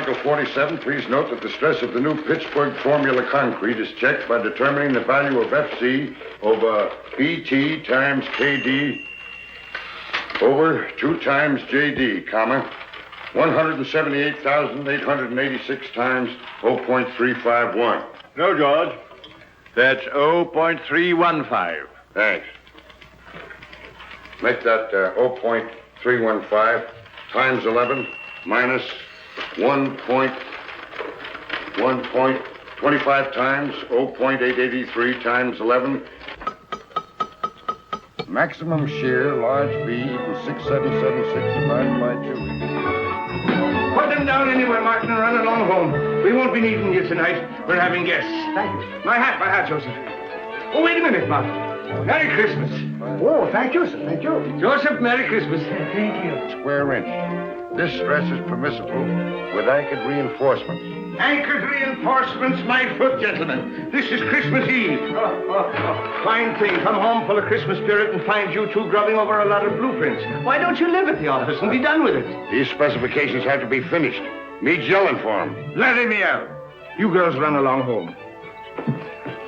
Article 47, please note that the stress of the new Pittsburgh formula concrete is checked by determining the value of FC over BT times KD over 2 times JD, comma, 178,886 times 0.351. No, George. That's 0.315. Thanks. Make that 0.315 times 11 minus 1.25 times 0.883 times 11. Maximum shear, large B, equals 6776 divided by 2. Put them down anywhere, Martin, and run along home. We won't be needing you tonight. We're having guests. Thank you. My hat, Joseph. Oh, wait a minute, Martin. Merry Christmas. Oh, thank you, sir. Thank you. Joseph, Merry Christmas. Thank you. Square inch. This stress is permissible with anchored reinforcements. Anchored reinforcements, my foot, gentlemen. This is Christmas Eve. Fine thing. Come home full of Christmas spirit and find you two grubbing over a lot of blueprints. Why don't you live at the office and be done with it? These specifications have to be finished. Me's yelling for them. Let him out. You girls run along home.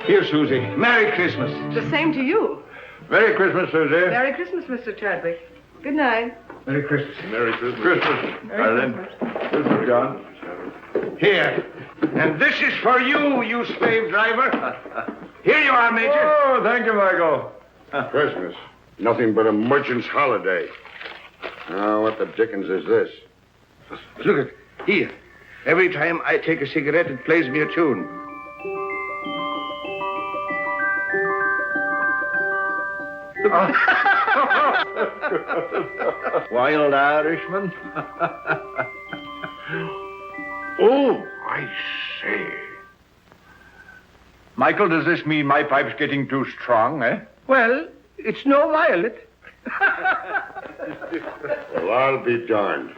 Here, Susie. Merry Christmas. The same to you. Merry Christmas, Susie. Merry Christmas, Mr. Chadwick. Good night. Merry Christmas. Merry Christmas. Christmas. Christmas, John. Here. And this is for you, you slave driver. Here you are, Major. Oh, thank you, Michael. Christmas. Nothing but a merchant's holiday. Now, what the dickens is this? Look at here. Every time I take a cigarette, it plays me a tune. Wild Irishman. Oh, I say. Michael, does this mean my pipe's getting too strong, eh? Well, it's no violet. Well, I'll be darned.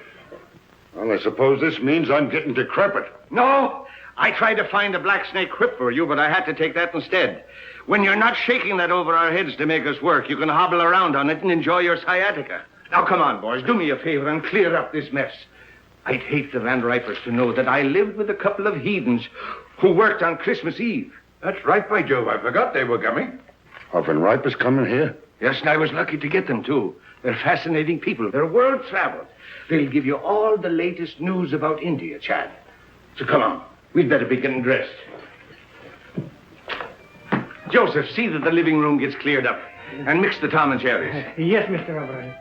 Well, I suppose this means I'm getting decrepit. No, I tried to find a black snake whip for you, but I had to take that instead. When you're not shaking that over our heads to make us work, you can hobble around on it and enjoy your sciatica. Now, come on, boys, do me a favor and clear up this mess. I'd hate the Van Ripers to know that I lived with a couple of heathens who worked on Christmas Eve. That's right, by Jove. I forgot they were coming. Van Riper's coming here? Yes, and I was lucky to get them, too. They're fascinating people. They're world-traveled. They'll give you all the latest news about India, Chad. So come on. We'd better be getting dressed. Joseph, see that the living room gets cleared up. And mix the Tom and Jerry's. Yes, Mr. O'Brien.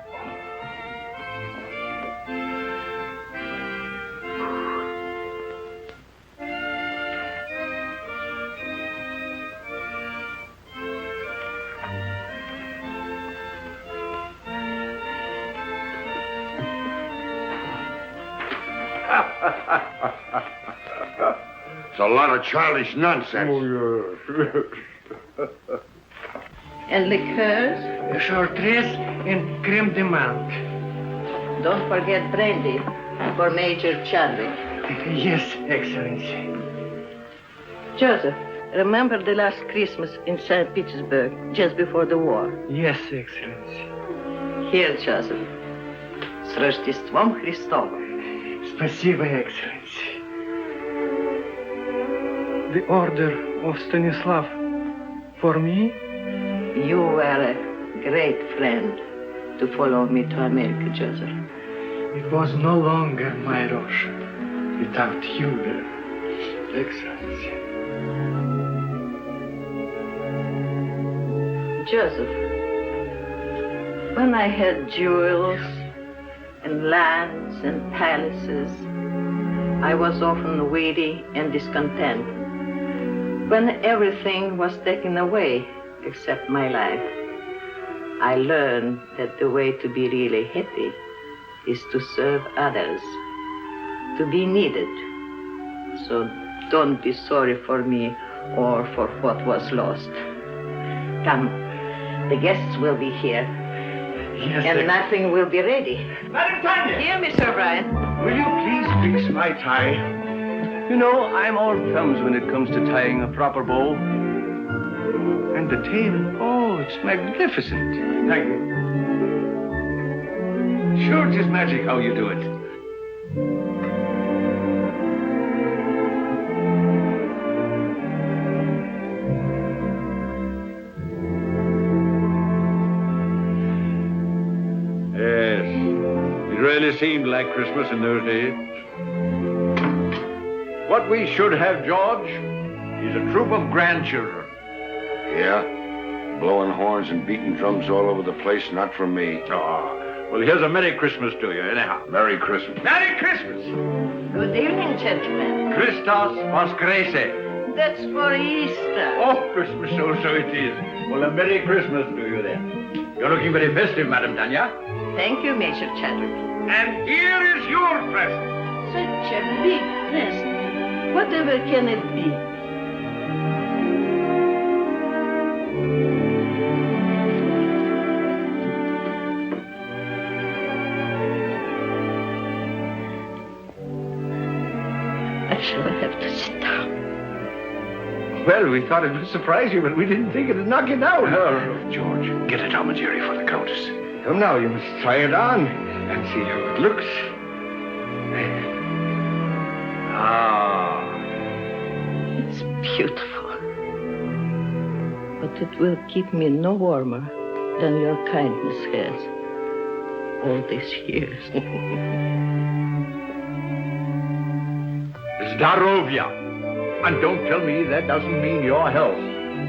It's a lot of childish nonsense. Oh, yes. And liqueurs? Chartreuse and creme de menthe. Don't forget brandy for Major Chadwick. Yes, Excellency. Joseph, remember the last Christmas in St. Petersburg, just before the war? Yes, Excellency. Here, Joseph. С Рождеством Христовым. Спасибо, Excellency. The order of Stanislav for me? You were a great friend to follow me to America, Joseph. It was no longer my Russia without you there, Excellency. Joseph, when I had jewels and lands and palaces, I was often weary and discontent. When everything was taken away except my life, I learned that the way to be really happy is to serve others, to be needed. So don't be sorry for me or for what was lost. Come, the guests will be here. Yes, And nothing will be ready. Madam Tanya! Here, Mr. O'Brien. Will you please fix my tie? You know, I'm all thumbs when it comes to tying a proper bow. And the tail, oh, it's magnificent. Thank you. Sure, it's magic how you do it. really seemed like Christmas in those days. What we should have, George, is a troop of grandchildren. Yeah? Blowing horns and beating drums all over the place, not for me. Oh, well, here's a Merry Christmas to you, anyhow. Merry Christmas. Merry Christmas! Good evening, gentlemen. Christos Voskrese. That's for Easter. Oh, Christmas, so it is. Well, a Merry Christmas to you then. You're looking very festive, Madam Tanya. Thank you, Major Chadwick. And here is your present. Such a big present. Whatever can it be? I shall have to stop. Well, we thought it would surprise you, but we didn't think it'd knock you down. George, get a Tom and Jerry for the Countess. Come now, you must try it on and see how it looks. Ah. It's beautiful. But it will keep me no warmer than your kindness has all these years. Zdarovia. And don't tell me that doesn't mean your health.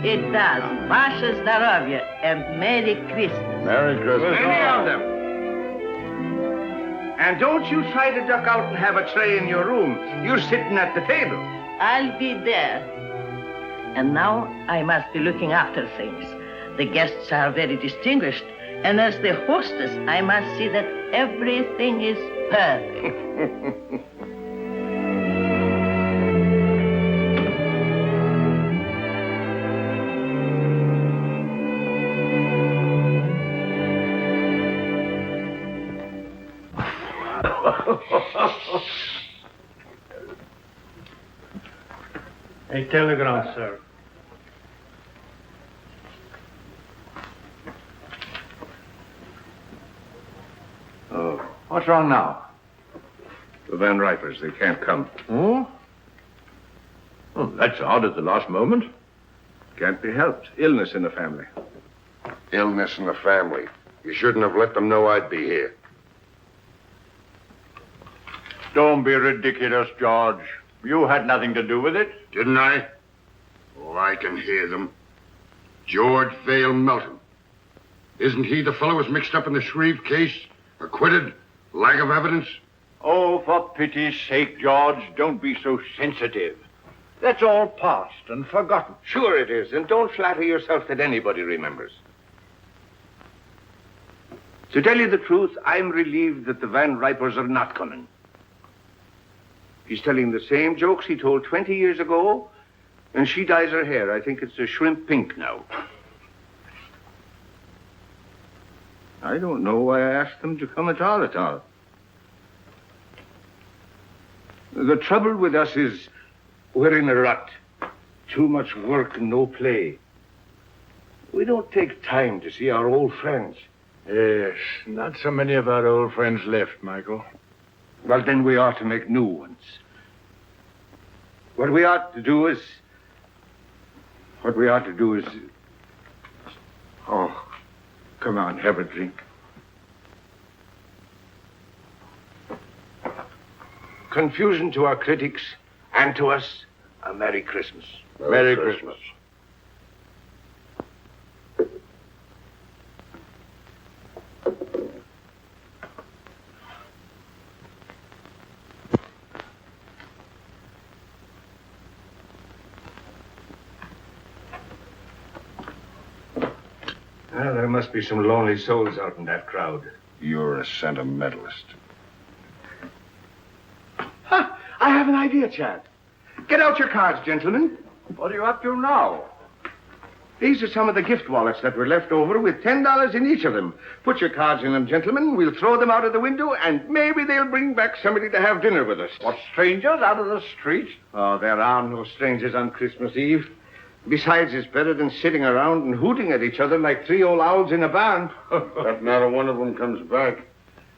It does. Vasha Zdarovya and Merry Christmas. Merry Christmas. Many of them. And don't you try to duck out and have a tray in your room. You're sitting at the table. I'll be there. And now I must be looking after things. The guests are very distinguished, and as the hostess, I must see that everything is perfect. A telegram, sir. Oh, what's wrong now? The Van Ripers, they can't come. Oh? Oh, that's odd at the last moment. Can't be helped. Illness in the family. Illness in the family. You shouldn't have let them know I'd be here. Don't be ridiculous, George. You had nothing to do with it. Didn't I? Oh, I can hear them. George Vale Melton. Isn't he the fellow who's mixed up in the Shreve case? Acquitted? Lack of evidence? Oh, for pity's sake, George, don't be so sensitive. That's all past and forgotten. Sure it is, and don't flatter yourself that anybody remembers. To tell you the truth, I'm relieved that the Van Ripers are not coming. He's telling the same jokes he told 20 years ago, and she dyes her hair. I think it's a shrimp pink now. I don't know why I asked them to come at all. The trouble with us is we're in a rut. Too much work and no play. We don't take time to see our old friends. Yes, not so many of our old friends left, Michael. Well, then we ought to make new ones. What we ought to do is... Oh, come on, have a drink. Confusion to our critics and to us, a Merry Christmas. Merry Christmas. Well, there must be some lonely souls out in that crowd. You're a sentimentalist. Ha! I have an idea, Chad. Get out your cards, gentlemen. What are you up to now? These are some of the gift wallets that were left over with $10 in each of them. Put your cards in them, gentlemen. We'll throw them out of the window, and maybe they'll bring back somebody to have dinner with us. What, strangers out of the street? Oh, there are no strangers on Christmas Eve. Besides, it's better than sitting around and hooting at each other like three old owls in a barn. If not a one of them comes back.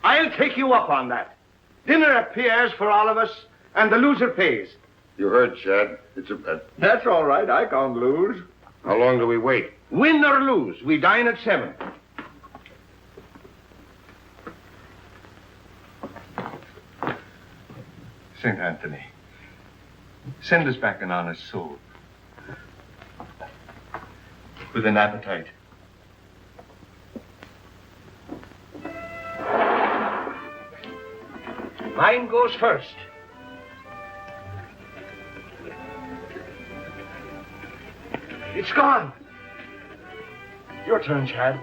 I'll take you up on that. Dinner at Pierre's for all of us, and the loser pays. You heard, Chad. It's a bet. That's all right. I can't lose. How long do we wait? Win or lose, we dine at 7. St. Anthony, send us back an honest soul. With an appetite. Mine goes first. It's gone. Your turn, Chad.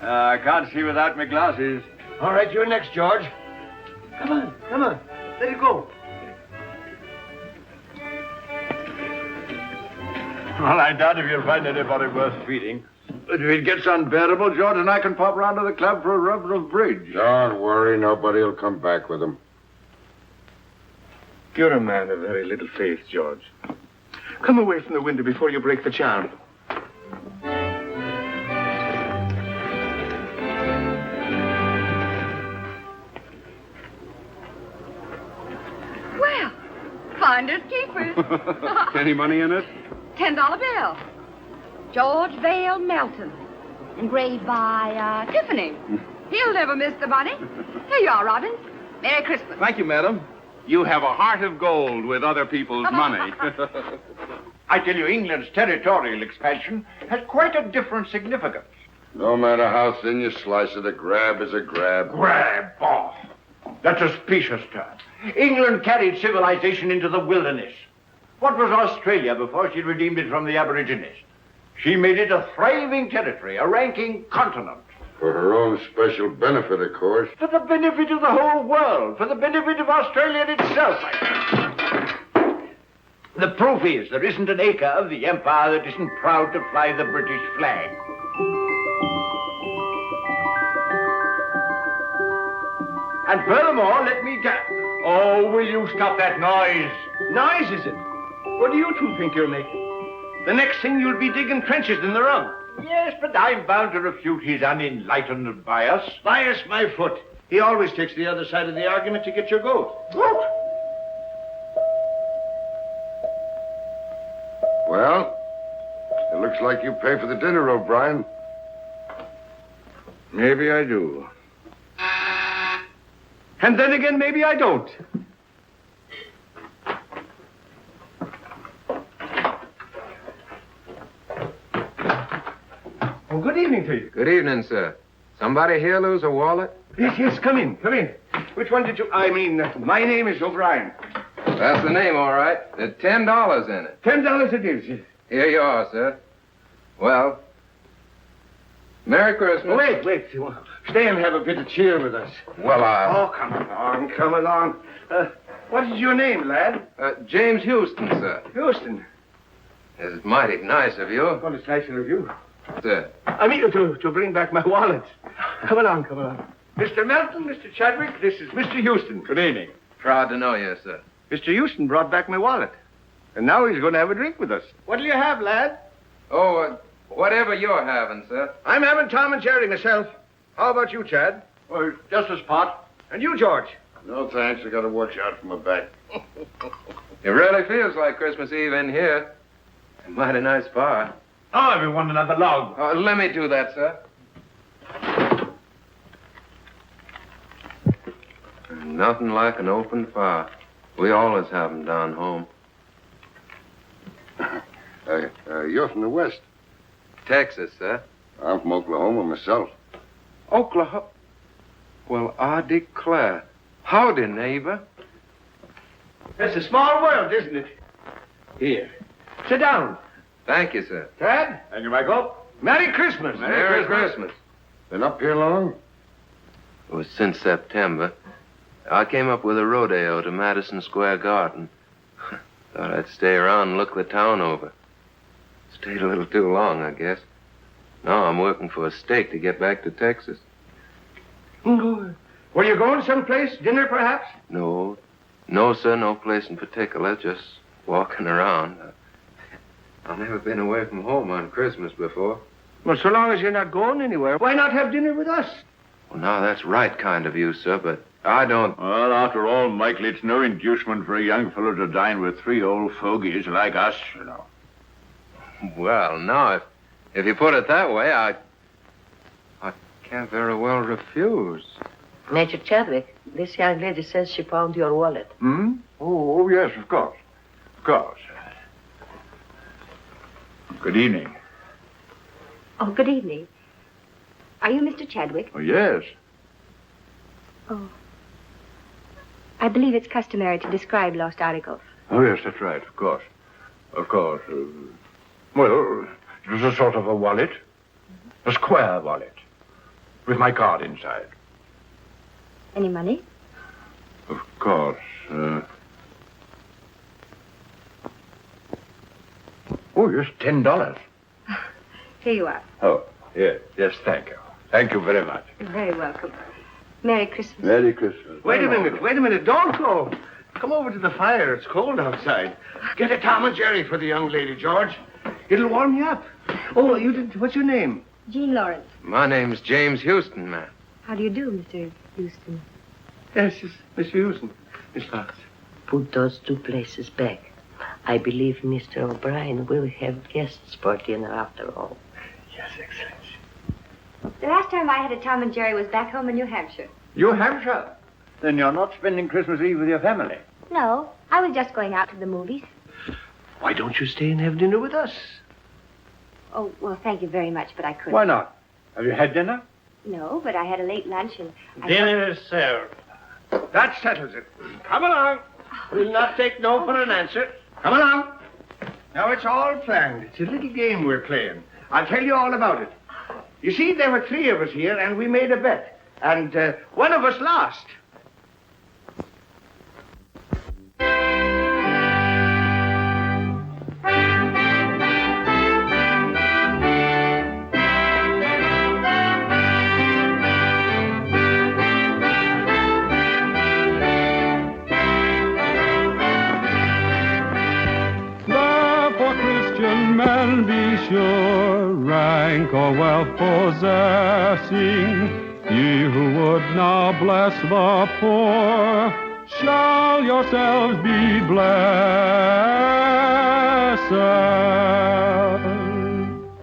I can't see without my glasses. All right, you're next, George. Come on. Let it go. Well, I doubt if you'll find anybody worth feeding. But if it gets unbearable, George and I can pop round to the club for a rub of bridge. Don't worry, nobody will come back with him. You're a man of very little faith, George. Come away from the window before you break the charm. Well, finders keepers. Any money in it? $10 bill. George Vale Melton. Engraved by Tiffany. He'll never miss the money. Here you are, Robbins. Merry Christmas. Thank you, madam. You have a heart of gold with other people's money. I tell you, England's territorial expansion has quite a different significance. No matter how thin you slice it, a grab is a grab. Grab, oh, that's a specious term. England carried civilization into the wilderness. What was Australia before she redeemed it from the Aborigines? She made it a thriving territory, a ranking continent. For her own special benefit, of course. For the benefit of the whole world, for the benefit of Australia itself. The proof is there isn't an acre of the empire that isn't proud to fly the British flag. And furthermore, let me tell... Oh, will you stop that noise? Noise, is it? What do you two think you're making? The next thing you'll be digging trenches in the rug. Yes, but I'm bound to refute his unenlightened bias. Bias my foot. He always takes the other side of the argument to get your goat. Goat? Well, it looks like you pay for the dinner, O'Brien. Maybe I do. And then again, maybe I don't. Oh, good evening to you. Good evening, sir. Somebody here lose a wallet? Yes, come in. Which one did you... my name is O'Brien. That's the name, all right. There's $10 in it. $10 it is. Here you are, sir. Well, Merry Christmas. Oh, wait. Stay and have a bit of cheer with us. Well, Oh, come along. What is your name, lad? James Houston, sir. Houston. It's mighty nice of you. Well, it's nicer of you. Sir. I mean to bring back my wallet. Come along. Mr. Melton, Mr. Chadwick, this is Mr. Houston. Good evening. Proud to know you, sir. Mr. Houston brought back my wallet. And now he's going to have a drink with us. What'll you have, lad? Oh, whatever you're having, sir. I'm having Tom and Jerry myself. How about you, Chad? Well, just a spot. And you, George? No, thanks. I got to watch out for my back. It really feels like Christmas Eve in here. A mighty nice fire. Oh, everyone another log. Let me do that, sir. Nothing like an open fire. We always have them down home. You're from the West. Texas, sir. I'm from Oklahoma myself. Oklahoma? Well, I declare. Howdy, neighbor. It's a small world, isn't it? Here. Sit down. Thank you, sir. Chad? Thank you, Michael. Merry Christmas. Merry Christmas. Been up here long? It was since September. I came up with a rodeo to Madison Square Garden. Thought I'd stay around and look the town over. Stayed a little too long, I guess. Now I'm working for a stake to get back to Texas. Were you going someplace? Dinner, perhaps? No, sir, no place in particular. Just walking around. I've never been away from home on Christmas before. Well, so long as you're not going anywhere, why not have dinner with us? Well, now, that's right kind of you, sir, but I don't... Well, after all, Michael, it's no inducement for a young fellow to dine with three old fogies like us, you know. Well, now, if you put it that way, I can't very well refuse. Major Chadwick, this young lady says she found your wallet. Hmm? Oh, yes, of course. Of course. Good evening. Oh, good evening. Are you Mr. Chadwick? Oh, yes. Oh. I believe it's customary to describe lost articles. Oh, yes, that's right, of course. Of course. Well, it was a sort of a wallet. A square wallet. With my card inside. Any money? Of course. Oh, yes, $10. Here you are. Oh, yes, thank you. Thank you very much. You're very welcome. Merry Christmas. Merry Christmas. Wait a minute. Don't go. Come over to the fire. It's cold outside. Get a Tom and Jerry for the young lady, George. It'll warm you up. Oh, you did. What's your name? Jean Lawrence. My name's James Houston, ma'am. How do you do, Mr. Houston? Yes, Miss Houston. Miss Lawrence. Put those 2 places back. I believe Mr. O'Brien will have guests for dinner after all. Yes, Excellency. The last time I had a Tom and Jerry was back home in New Hampshire. New Hampshire? Then you're not spending Christmas Eve with your family? No, I was just going out to the movies. Why don't you stay and have dinner with us? Oh, well, thank you very much, but I couldn't. Why not? Have you had dinner? No, but I had a late lunch and Dinner is served. That settles it. Come along. We'll not take no for an answer. Come along. Now, it's all planned. It's a little game we're playing. I'll tell you all about it. You see, there were 3 of us here, and we made a bet. And one of us lost. Therefore, Christian men, be sure, rank or wealth possessing, ye who would now bless the poor, shall yourselves be blessed.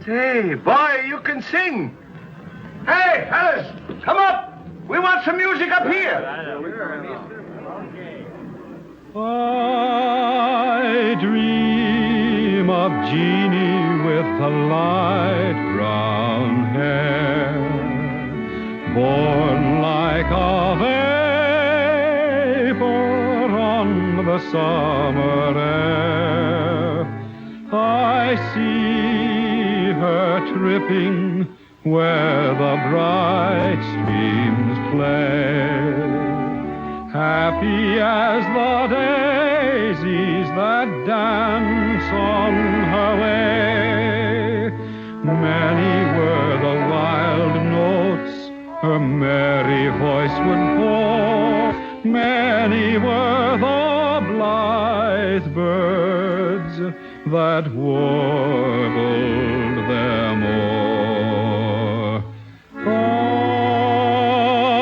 Hey, boy, you can sing. Hey, fellas, come up. We want some music up here. I dream of Jeannie with the light brown hair, born like a vapor on the summer air. I see her tripping where the bright streams play, happy as the daisies that dance on her way. Many were the wild notes her merry voice would pour, many were the blithe birds that warbled them o'er.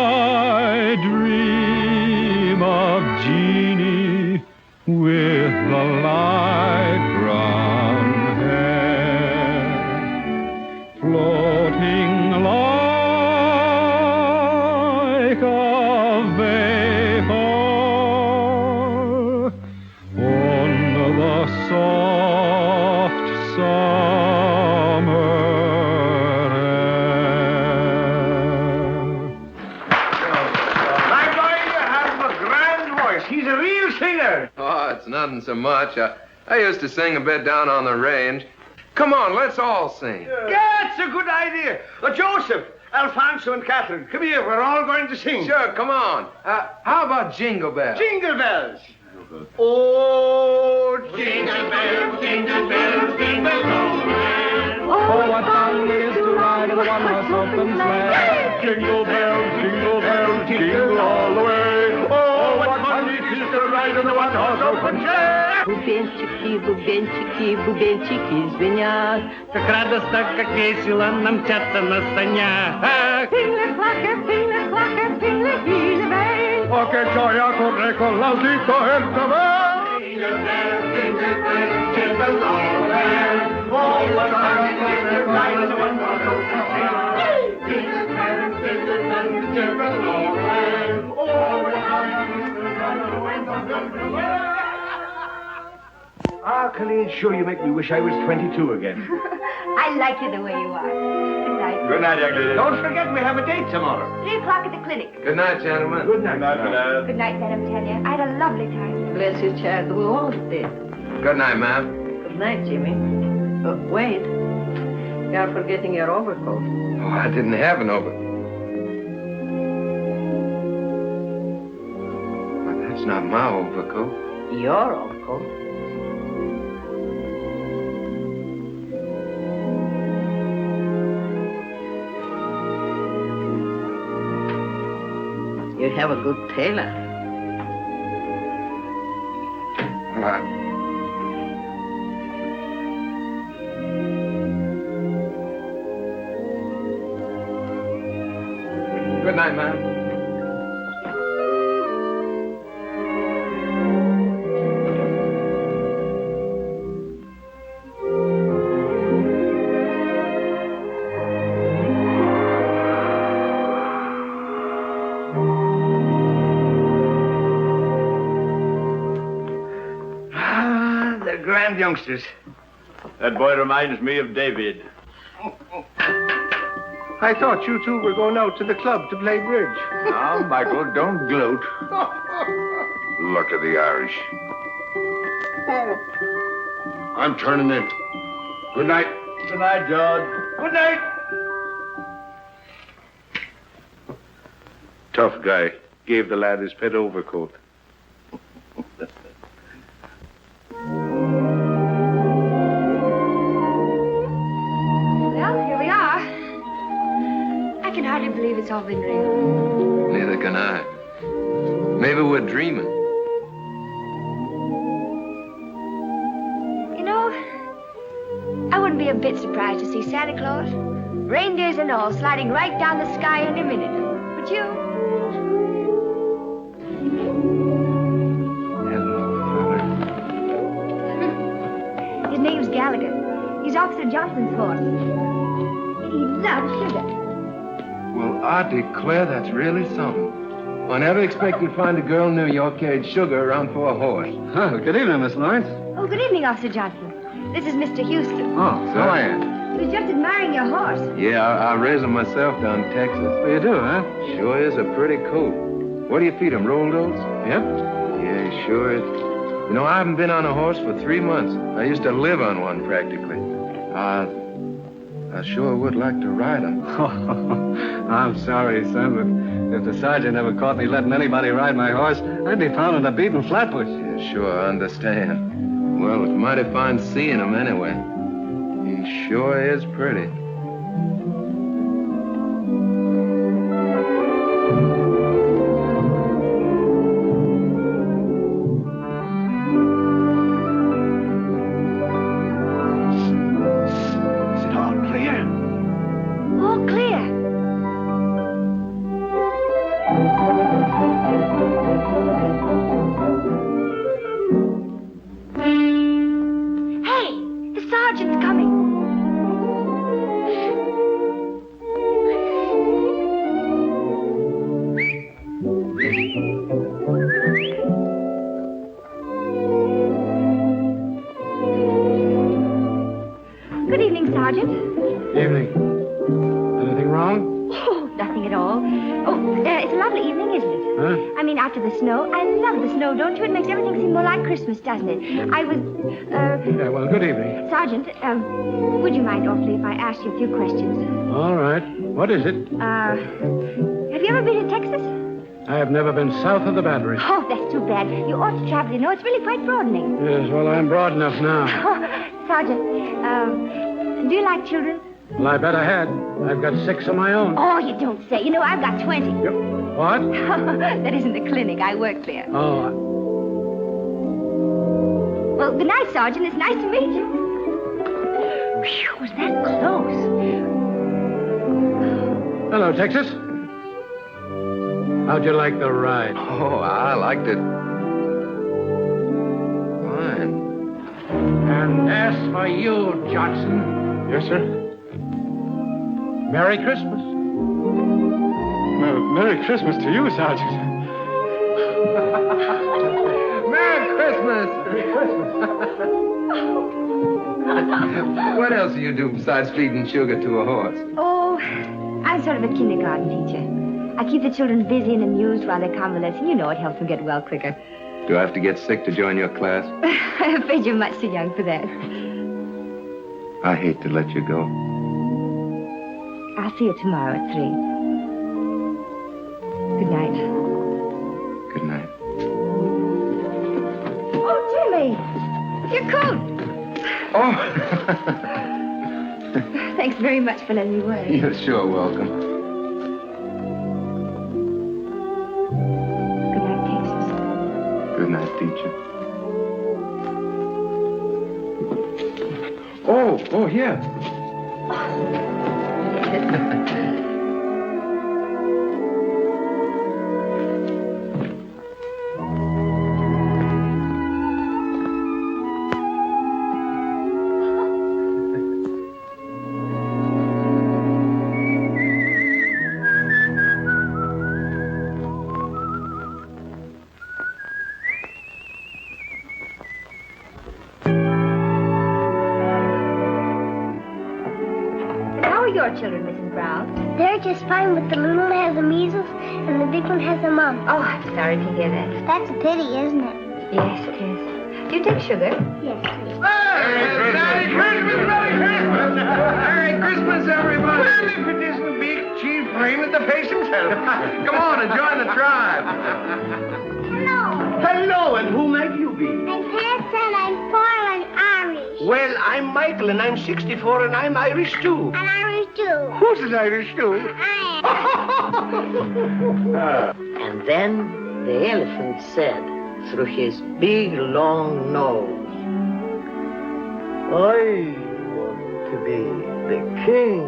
I dream of Jeannie with the light brown hair, floating like a vapor on the soft summer air. My boy, you have a grand voice. He's a real singer. Oh, it's nothing so much. I used to sing a bit down on the range. Come on, let's all sing. Yeah, it's a good idea. Joseph, Alfonso, and Catherine, come here. We're all going to sing. Sure, come on. How about Jingle Bells? Jingle bells. Oh, jingle bells, jingle bells, jingle all the way. Oh, what fun it is to ride in a one-horse open sleigh. Jingle bells, jingle all the way. Oh, what fun it is to ride in a one-horse open sleigh. Бубенчики, бубенчики звенят. Как радостно, как весело нам мчаться на санях. Oh, che gioia corre con l'audito e il cavallo. Jingle bells, jingle bells, jingle all the way. Oh, what fun it is to ride in a one-horse open sleigh. Jingle bells, jingle bells, jingle all the way. Ah, Colleen, sure you make me wish I was 22 again. I like you the way you are. Good night. Good night, young lady. Don't forget we have a date tomorrow. 3 o'clock at the clinic. Good night, gentlemen. Good night. Good night, Madam Tanya. I had a lovely time. Bless you, child. We all did. Good night, ma'am. Good night, Jimmy. Wait. You're forgetting your overcoat. Oh, I didn't have an overcoat. But that's not my overcoat. Your overcoat? You have a good tailor. Well, Good night, ma'am. Ah, they're grand youngsters. That boy reminds me of David. I thought you two were going out to the club to play bridge. Now, Michael, don't gloat. Luck of the Irish. I'm turning in. Good night. Good night, George. Good night. Tough guy. Gave the lad his pet overcoat. Well, here we are. I can hardly believe it's all been real. Neither can I. Maybe we're dreaming. You know, I wouldn't be a bit surprised to see Santa Claus, reindeers and all, sliding right down the sky any minute. But you? His name's Gallagher. He's Officer Johnson's horse. He loves sugar. Well, I declare that's really something. I never expected to find a girl in New York carried sugar around for a horse. Oh, good evening, Miss Lawrence. Oh, good evening, Officer Johnson. This is Mr. Houston. Oh, So I am. He was just admiring your horse. Yeah, I raised him myself down in Texas. Well, you do, huh? Sure is a pretty coat. What do you feed him, rolled oats? Yep. Yeah, he sure is. You know, I haven't been on a horse for 3 months. I used to live on one practically. I sure would like to ride him. I'm sorry, son, but if the sergeant ever caught me letting anybody ride my horse, I'd be found in a beaten flatbush. Yeah, sure, I understand. Well, it's mighty fine seeing him anyway. He sure is pretty. Is it all clear? All clear. Hey, the sergeant's coming. Good evening, Sergeant. Evening. Anything wrong? Oh, nothing at all. Oh, it's a lovely evening, isn't it? Huh? I mean, after the snow. I love the snow, don't you? It makes everything seem more like Christmas, doesn't it? I was, Yeah, well, good evening. Sergeant, would you mind awfully if I asked you a few questions? All right. What is it? Have you ever been to Texas? I have never been south of the Battery. Oh, that's too bad. You ought to travel, you know. It's really quite broadening. Yes, well, I'm broad enough now. Sergeant, do you like children? Well, I bet I had. I've got 6 of my own. Oh, you don't say. You know, I've got 20. What? That isn't the clinic. I work there. Oh, Well, good night, Sergeant. It's nice to meet you. Phew, was that close? hello, Texas. How'd you like the ride? Oh, I liked it. Fine. And as for you, Johnson. Yes, sir. Merry Christmas. Well, Merry Christmas to you, Sergeant. Merry Christmas! What else do you do besides feeding sugar to a horse? Oh, I'm sort of a kindergarten teacher. I keep the children busy and amused while they're convalescing. You know, it helps them get well quicker. Do I have to get sick to join your class? I'm afraid you're much too young for that. I hate to let you go. I'll see you tomorrow at 3. Good night. Good night. Oh, Jimmy! Your coat! Oh! Thanks very much for letting me wear it. You're sure welcome. Good night, Texas. Good night, teacher. Oh, here. How are your children, Mrs. Brown? They're just fine, but the little one has the measles and the big one has the mumps. Oh, I'm sorry to hear that. That's a pity, isn't it? Yes, it is. Do you take sugar? Yes, please. Merry Christmas! Merry Christmas, everybody! Well, if it isn't Big Chief Raymond the Face himself. Come on and join the tribe. Hello. Hello, and who might you be? I'm Pat and I'm 4 and Irish. Well, I'm Michael, and I'm 64, and I'm Irish, too. And Irish too. Who's an Irish, too? I And then the elephant said through his big long nose, I want to be the king.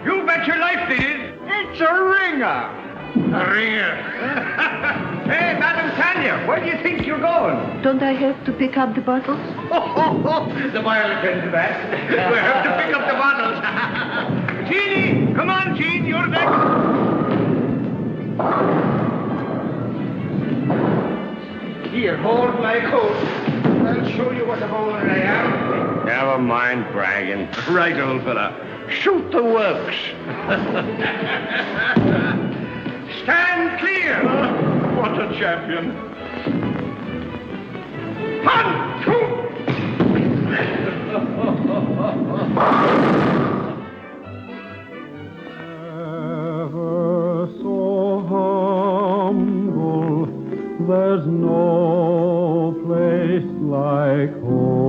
You bet your life they did. It's a ringer. A ringer. Hey, Madam Tanya, where do you think you're going? Don't I have to pick up the bottles? The boy will attend to that. We have to pick up the bottles. Jeannie, come on, Jean, you're next. Here, hold my coat. I'll show you what a bowler I am. Never mind bragging. Right, old fella. Shoot the works. Stand clear. What a champion. 1, 2. Ever so humble, there's no place like home.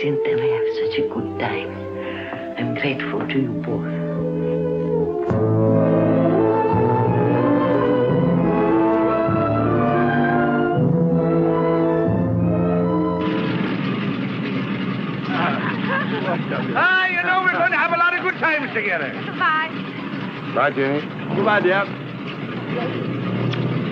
Seen them have such a good time. I'm grateful to you both. You know we're going to have a lot of good times together. Goodbye. Bye, Jenny. Goodbye, dear.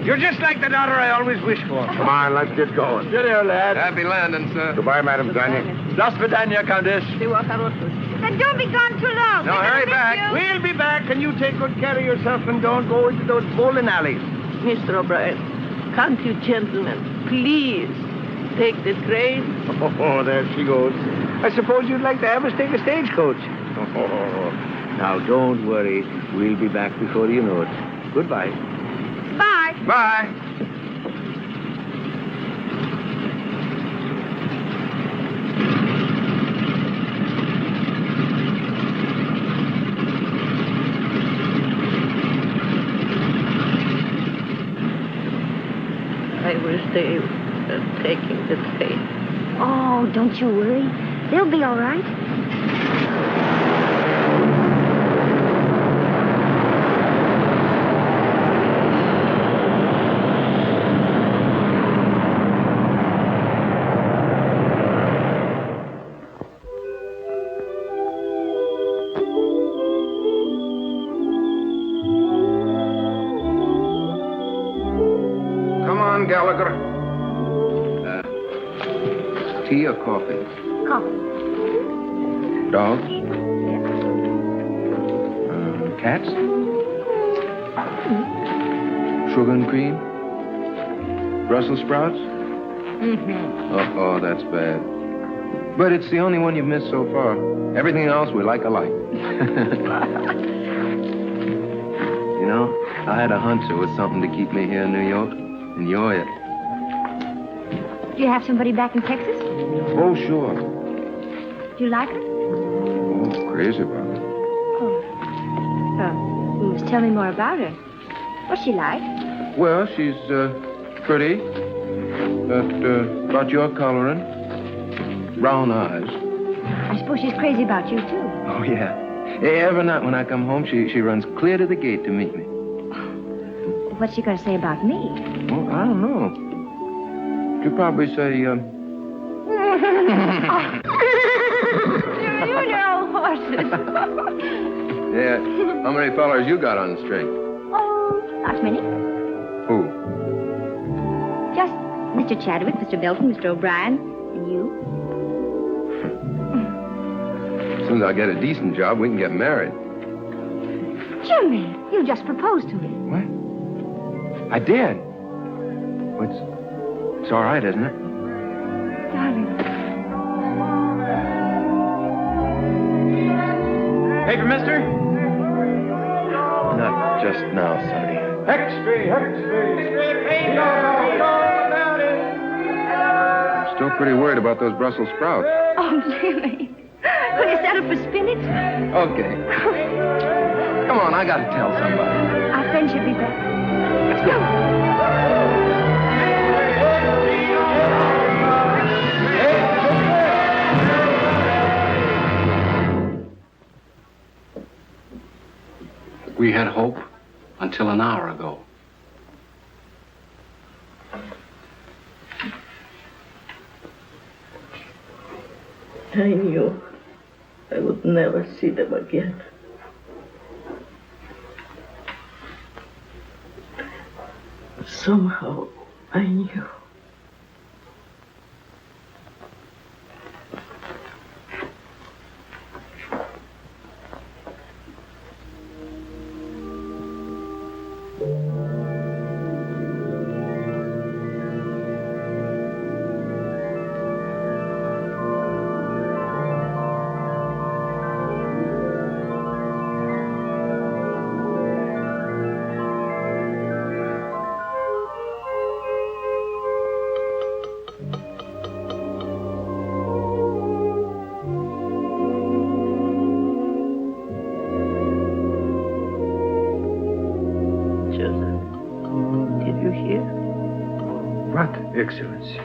You're just like the daughter I always wished for. Come on, let's get going. Cheerio, lad. Happy landing, sir. Goodbye, Madam Tanya. Las Vidania, Countess. Then don't be gone too long. No, We're gonna hurry miss back. you. We'll be back, and you take good care of yourself and don't go into those bowling alleys. Mr. O'Brien, can't you gentlemen please take the train? Oh, there she goes. I suppose you'd like to have us take a stagecoach. Now, don't worry. We'll be back before you know it. Goodbye. Bye. Bye. I wish they were taking the train. Oh, don't you worry. They'll be all right. Come on, Gallagher. Tea or coffee? Coffee. Dogs? Cats? Sugar and cream? Brussels sprouts? Mm-hmm. Oh, that's bad. But it's the only one you've missed so far. Everything else we like alike. You know, I had a hunch there was something to keep me here in New York, and you're it. Do you have somebody back in Texas? Oh, sure. Do you like her? Oh, crazy about it. You must tell me more about her. What's she like? Well, she's pretty. About your coloring. Brown eyes. I suppose she's crazy about you, too. Oh, yeah. Every night when I come home, she runs clear to the gate to meet me. What's she going to say about me? Well, I don't know. She'll probably say, You know horses. yeah, how many fellers you got on the string? Oh, not many. Who? Just Mr. Chadwick, Mr. Melton, Mr. O'Brien, and you. As soon as I get a decent job, we can get married. Jimmy, you just proposed to me. What? I did. Well, it's all right, isn't it? Darling. Paper, mister? Not just now, Sonny. Hexby. I'm still pretty worried about those Brussels sprouts. Oh, Jimmy. Will you settle for spinach? Okay. Come on, I gotta tell somebody. Our friend should be back. Let's go. We had hope until an hour ago. I knew I would never see them again. Somehow, I knew. Did you hear? What, Excellency?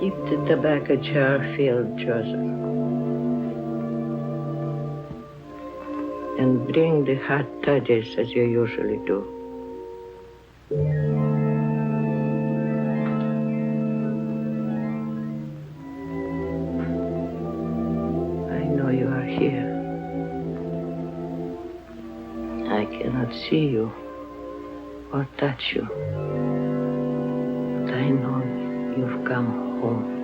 Keep the tobacco jar filled, Joseph. And bring the hot toddies as you usually do. I know you are here. I cannot see you or touch you. But I know you've come home.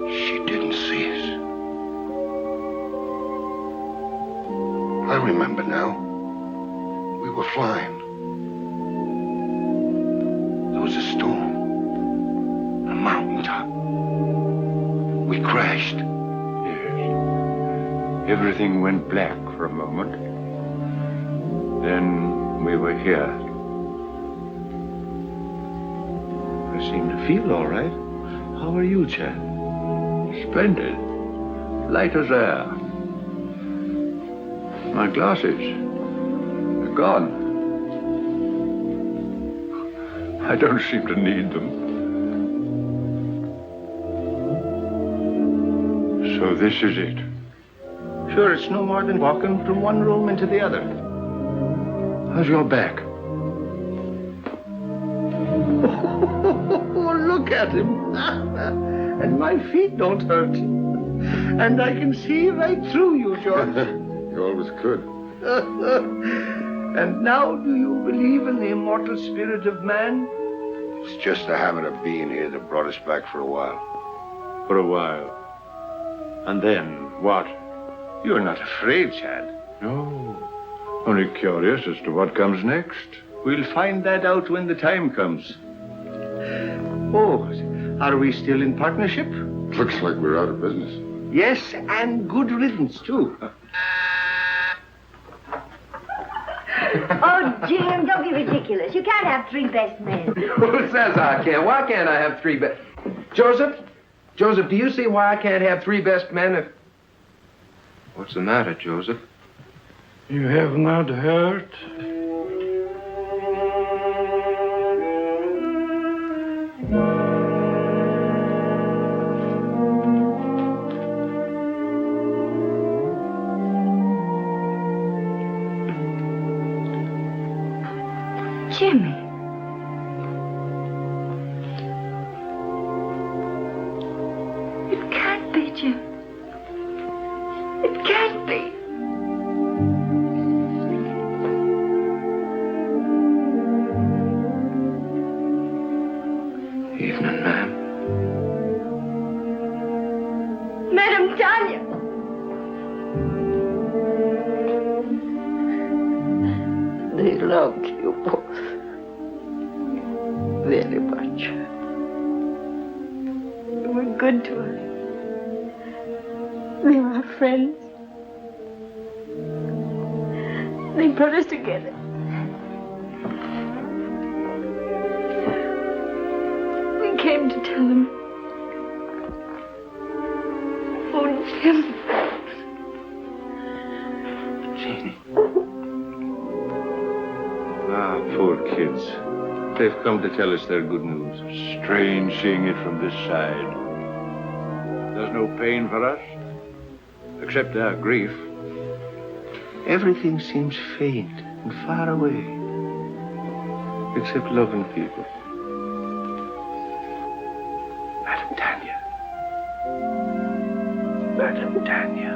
She didn't see us. I remember now. We were flying. There was a storm. A mountaintop. We crashed. Yes. Everything went black for a moment. Then we were here. I seem to feel all right. How are you, Chad? Splendid. Light as air. My glasses. They're gone. I don't seem to need them. So this is it. Sure, it's no more than walking from one room into the other. How's your back? Oh, look at him. And my feet don't hurt. And I can see right through you, George. You always could. And now do you believe in the immortal spirit of man? It's just the habit of being here that brought us back for a while. For a while. And then what? You're not afraid, Chad. No. Only curious as to what comes next. We'll find that out when the time comes. Oh, are we still in partnership? Looks like we're out of business. Yes, and good riddance, too. Oh, Jim, don't be ridiculous. You can't have three best men. Who says I can? Why can't I have three best... Joseph? Joseph, do you see why I can't have three best men if... What's the matter, Joseph? You have not heard? Jimmy. It can't be, Jim. It can't be. Evening, ma'am. Madam Tanya. They loved you both very much. You were good to us. They were our friends. They brought us together. We came to tell them. Oh, Jim. Jeannie. Ah, poor kids. They've come to tell us their good news. Strange seeing it from this side. There's no pain for us, except our grief. Everything seems faint and far away, except loving people. Madam Tanya. Madam Tanya.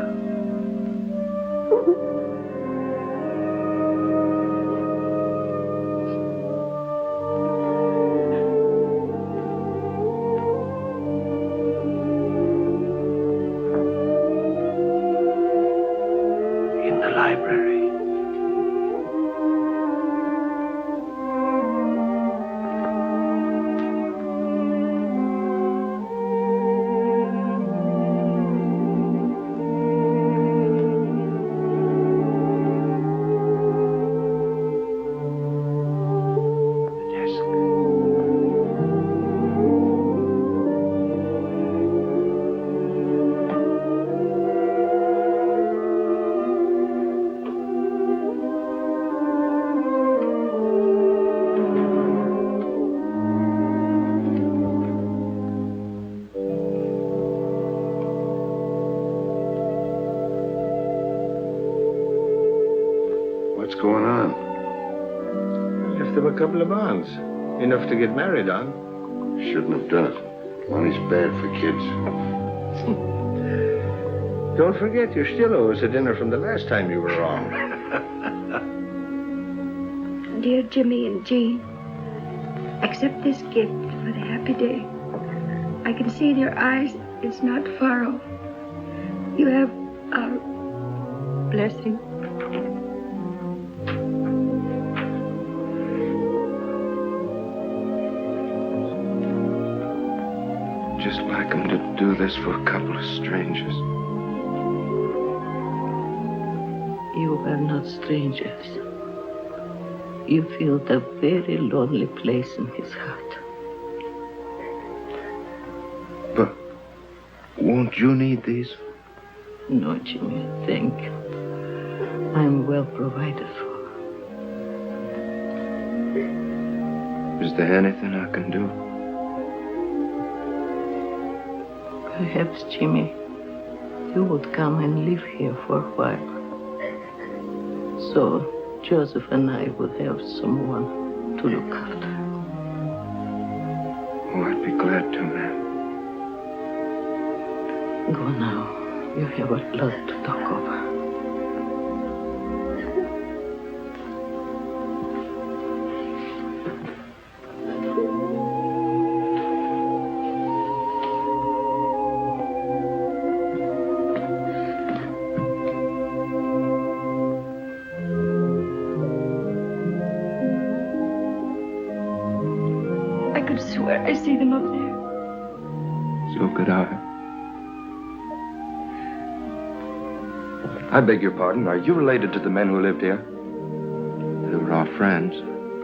left him a couple of bonds. Enough to get married on. Shouldn't have done it. Money's bad for kids. Don't forget, you still owe us a dinner from the last time you were wrong. Dear Jimmy and Jean, accept this gift for the happy day. I can see in your eyes it's not far off. You have our blessing. Just like him to do this for a couple of strangers. You are not strangers. You feel the very lonely place in his heart. But won't you need these? No, Jimmy, thank you. I'm well provided for. Is there anything I can do? Perhaps, Jimmy, you would come and live here for a while. So Joseph and I would have someone to look after. Oh, I'd be glad to, ma'am. Go now. You have a lot to talk over. I could swear I see them up there. So could I. I beg your pardon. Are you related to the men who lived here? They were our friends.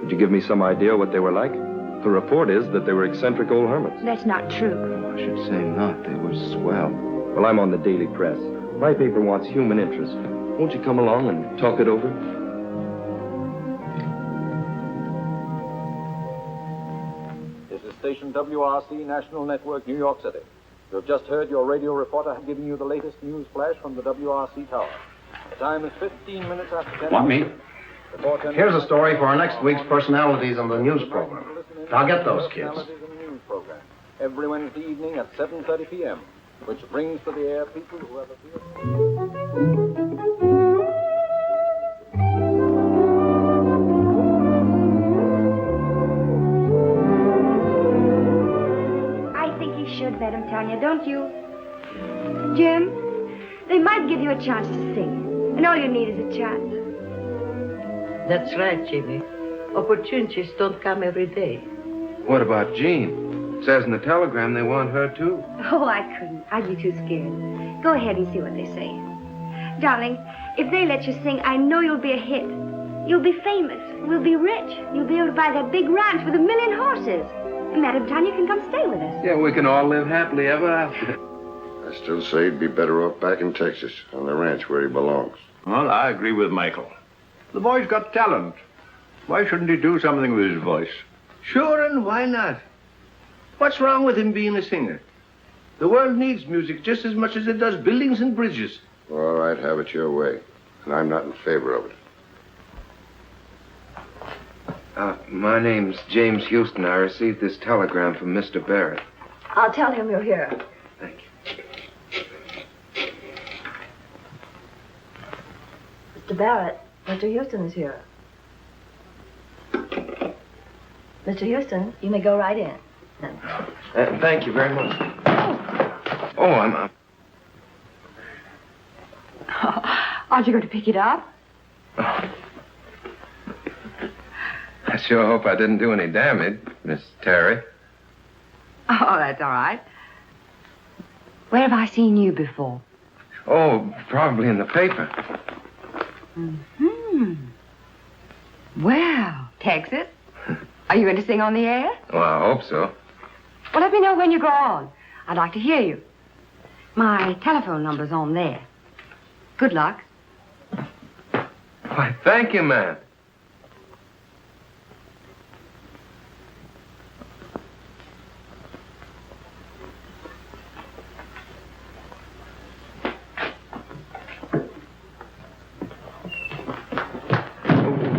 Could you give me some idea what they were like? The report is that they were eccentric old hermits. That's not true. I should say not. They were swell. Well, I'm on the daily press. My paper wants human interest. Won't you come along and talk it over? This is station WRC National Network, New York City. You have just heard your radio reporter giving you the latest news flash from the WRC tower. The time is 15 minutes after 10. Want me? Here's a story for our next week's personalities on the news program. I'll get those kids. Every Wednesday evening at 7:30 p.m., which brings to the air people who have appeared. Should let him, Tanya, don't you? Jim, they might give you a chance to sing, and all you need is a chance. That's right, Jimmy. Opportunities don't come every day. What about Jean? It says in the telegram they want her, too. Oh, I couldn't. I'd be too scared. Go ahead and see what they say. Darling, if they let you sing, I know you'll be a hit. You'll be famous. We'll be rich. You'll be able to buy that big ranch with 1,000,000 horses. And Madam Tanya can come stay with us. Yeah, we can all live happily ever after. I still say he'd be better off back in Texas, on the ranch where he belongs. Well, I agree with Michael. The boy's got talent. Why shouldn't he do something with his voice? Sure, and why not? What's wrong with him being a singer? The world needs music just as much as it does buildings and bridges. All right, have it your way. And I'm not in favor of it. My name's James Houston. I received this telegram from Mr. Barrett. I'll tell him you're here. Thank you. Mr. Barrett, Mr. Houston is here. Mr. Houston, you may go right in. Thank you very much. Oh, I'm... Aren't you going to pick it up? I sure hope I didn't do any damage, Miss Terry. Oh, that's all right. Where have I seen you before? Oh, probably in the paper. Mm-hmm. Well, Texas, are you going to sing on the air? Well, I hope so. Well, let me know when you go on. I'd like to hear you. My telephone number's on there. Good luck. Why, thank you, ma'am.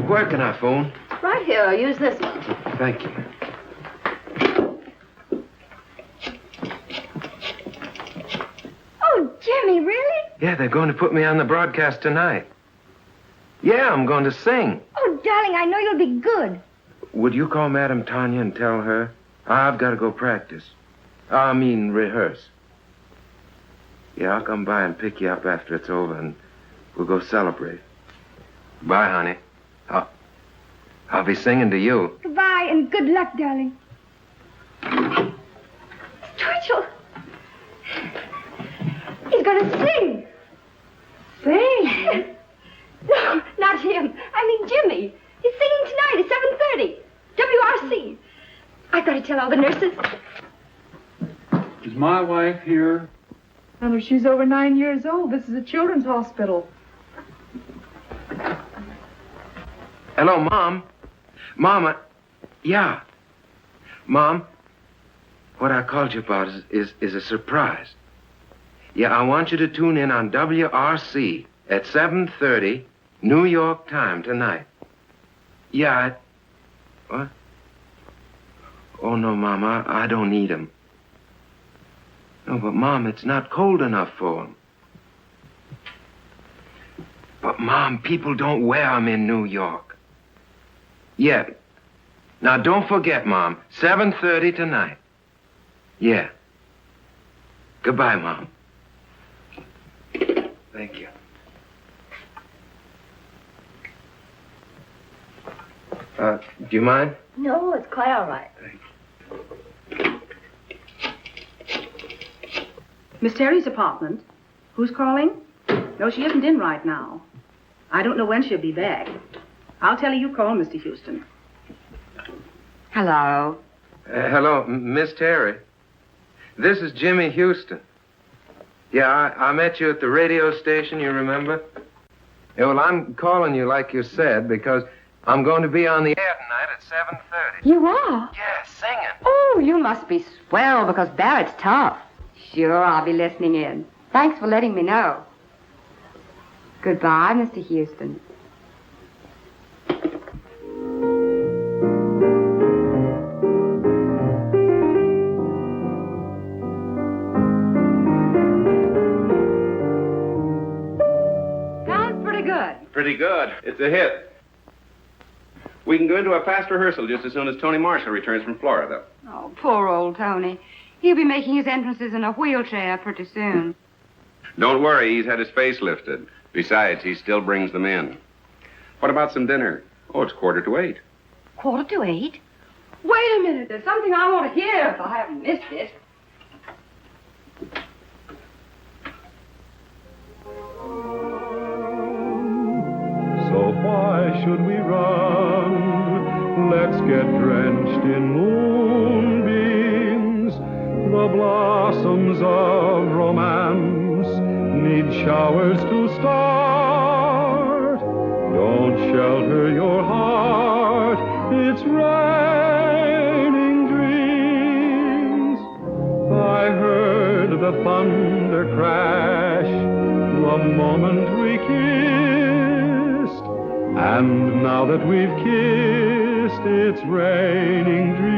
Where can I phone? Right here. Use this one. Thank you. Oh, Jimmy, really? Yeah, they're going to put me on the broadcast tonight. Yeah, I'm going to sing. Oh, darling, I know you'll be good. Would you call Madame Tanya and tell her? I've got to go practice. I mean, rehearse. Yeah, I'll come by and pick you up after it's over, and we'll go celebrate. Bye, honey. I'll be singing to you. Goodbye, and good luck, darling. Twitchell! He's going to sing. Sing? No, not him. I mean Jimmy. He's singing tonight at 7:30. WRC. I've got to tell all the nurses. Is my wife here? Mother, she's over 9 years old. This is a children's hospital. Hello, Mom. Mama. Yeah. Mom, what I called you about is a surprise. Yeah, I want you to tune in on WRC at 7:30 New York time tonight. Yeah, what? Oh, no, Mom, I don't need 'em. No, but, Mom, it's not cold enough for 'em. But, Mom, people don't wear 'em in New York. Yeah. Now, don't forget, Mom, 7:30 tonight. Yeah. Goodbye, Mom. Thank you. Do you mind? No, it's quite all right. Miss Terry's apartment. Who's calling? No, she isn't in right now. I don't know when she'll be back. I'll tell her you called, Mr. Houston. Hello. Hello, Miss Terry. This is Jimmy Houston. Yeah, I met you at the radio station, you remember? Yeah, well, I'm calling you like you said because I'm going to be on the air tonight at 7:30. You are? Yeah, singing. Oh, you must be swell because Barrett's tough. Sure, I'll be listening in. Thanks for letting me know. Goodbye, Mr. Houston. Sounds pretty good. Pretty good. It's a hit. We can go into a fast rehearsal just as soon as Tony Marshall returns from Florida. Oh, poor old Tony. He'll be making his entrances in a wheelchair pretty soon. Don't worry, he's had his face lifted. Besides, he still brings them in. What about some dinner? Oh, it's 7:45. 7:45? Wait a minute. There's something I want to hear if I haven't missed it. So why should we run? Let's get drenched in moonbeams. The blossoms of romance need showers to start. Don't shelter your heart. It's raining dreams. I heard the thunder crash the moment we kissed. And now that we've kissed, it's raining dreams.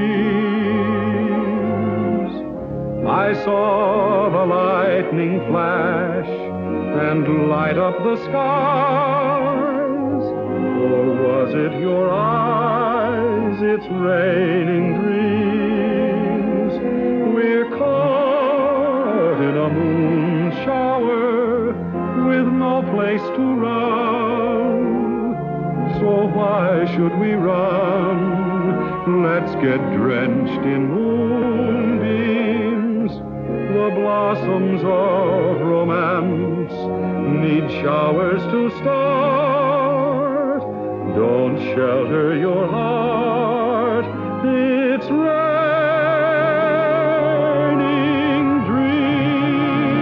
I saw the lightning flash and light up the skies. Or was it your eyes? It's raining dreams. We're caught in a moon shower with no place to run. So why should we run? Let's get drenched in moonbeams. The blossoms of romance need showers to start. Don't shelter your heart. It's raining dreams.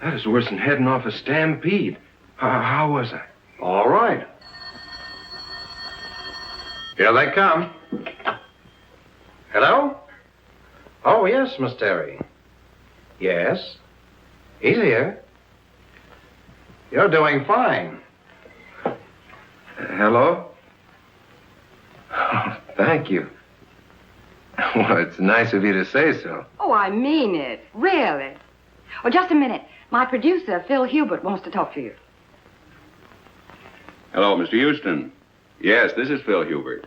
That is worse than heading off a stampede. How was I? All right. Here they come. Hello? Oh, yes, Miss Terry. Yes. He's here. You're doing fine. Hello? Oh, thank you. Well, it's nice of you to say so. Oh, I mean it. Really. Oh, just a minute. My producer, Phil Hubert, wants to talk to you. Hello, Mr. Houston. Yes, this is Phil Hubert.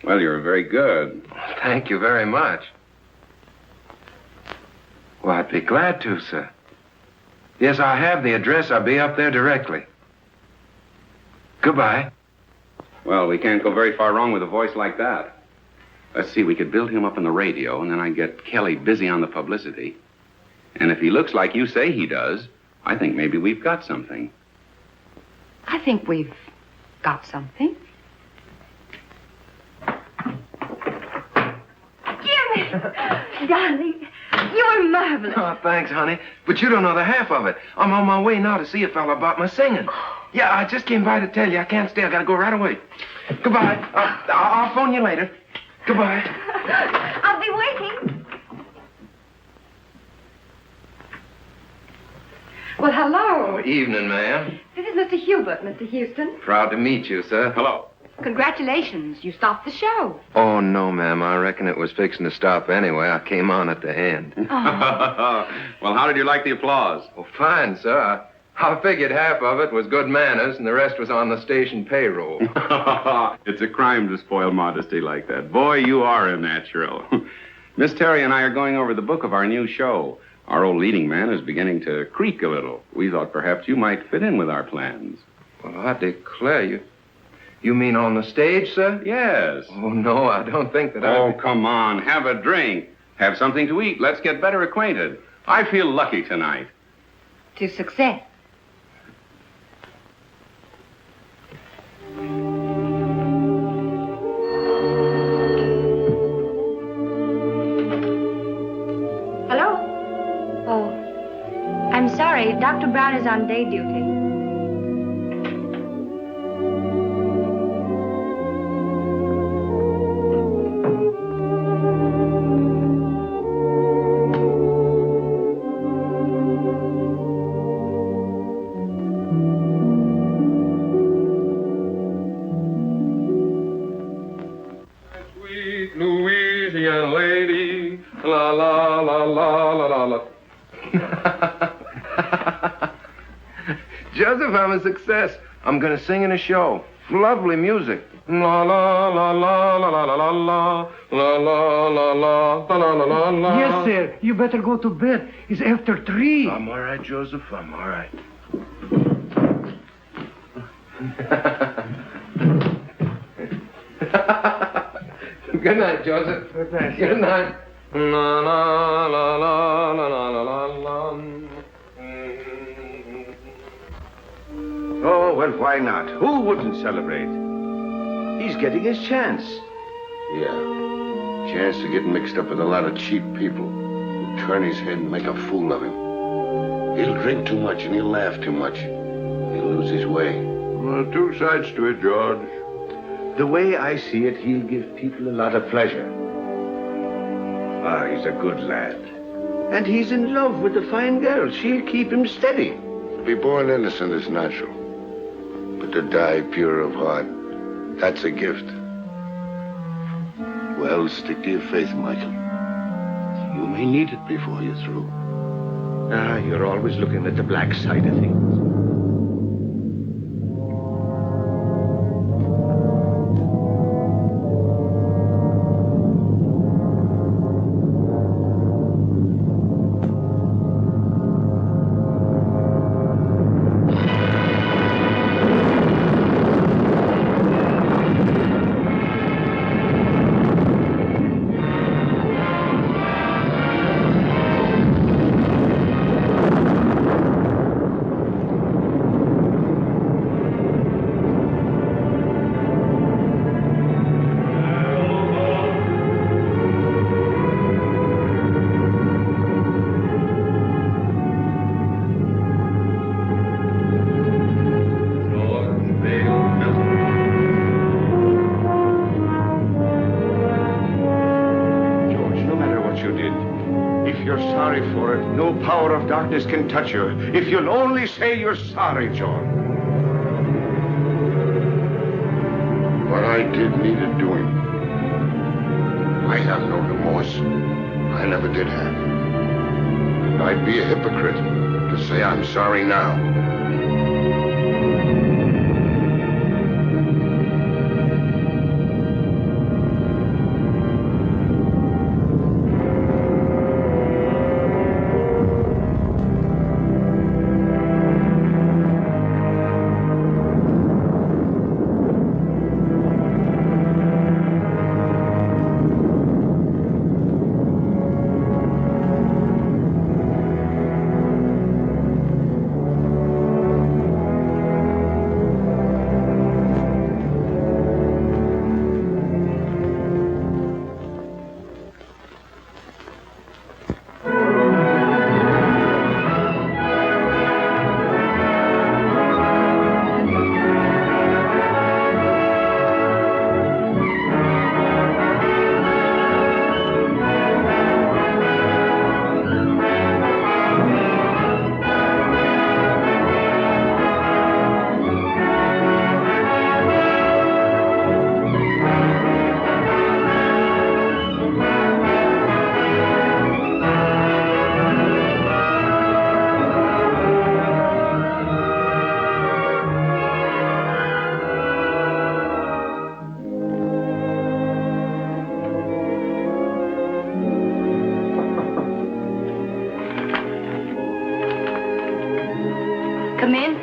Well, you're very good. Thank you very much. Well, I'd be glad to, sir. Yes, I have the address. I'll be up there directly. Goodbye. Well, we can't go very far wrong with a voice like that. Let's see, we could build him up on the radio, and then I'd get Kelly busy on the publicity. And if he looks like you say he does, I think maybe we've got something. I think we've got something. Jimmy! Darling, you were marvelous. Oh, thanks, honey. But you don't know the half of it. I'm on my way now to see a fella about my singing. Yeah, I just came by to tell you. I can't stay. I gotta go right away. Goodbye. I'll phone you later. Goodbye. I'll be waiting. Well, hello. Oh, evening, ma'am. This is Mr. Hubert, Mr. Houston. Proud to meet you, sir. Hello. Congratulations. You stopped the show. Oh, no, ma'am. I reckon it was fixing to stop anyway. I came on at the end. Well, how did you like the applause? Oh, fine, sir. I figured half of it was good manners and the rest was on the station payroll. It's a crime to spoil modesty like that. Boy, you are a natural. Miss Terry and I are going over the book of our new show. Our old leading man is beginning to creak a little. We thought perhaps you might fit in with our plans. Well, I declare you. You mean on the stage, sir? Yes. Oh, no, I don't think that Oh, come on. Have a drink. Have something to eat. Let's get better acquainted. I feel lucky tonight. To success. Hello? Oh, I'm sorry. Dr. Brown is on day duty. Sweet Louisiana lady, la la la la la la la. Joseph, I'm a success. I'm going to sing in a show. Lovely music. La la la la la la la la la la la la la la la la. Yes, sir. You better go to bed. It's after 3. I'm all right, Joseph. I'm all right. Good night, Joseph. Good night. Good night. La la la la la la la la. Oh, well, why not? Who wouldn't celebrate? He's getting his chance. Yeah. Chance to get mixed up with a lot of cheap people who turn his head and make a fool of him. He'll drink too much and he'll laugh too much. He'll lose his way. Well, two sides to it, George. The way I see it, he'll give people a lot of pleasure. Ah, he's a good lad. And he's in love with a fine girl. She'll keep him steady. To be born innocent is natural. But to die pure of heart, that's a gift. Well, stick to your faith, Michael. You may need it before you're through. Ah, you're always looking at the black side of things. you're sorry for it, no power of darkness can touch you. If you'll only say you're sorry, John. What I did needed doing. I have no remorse. I never did have. And I'd be a hypocrite to say I'm sorry now. Come in.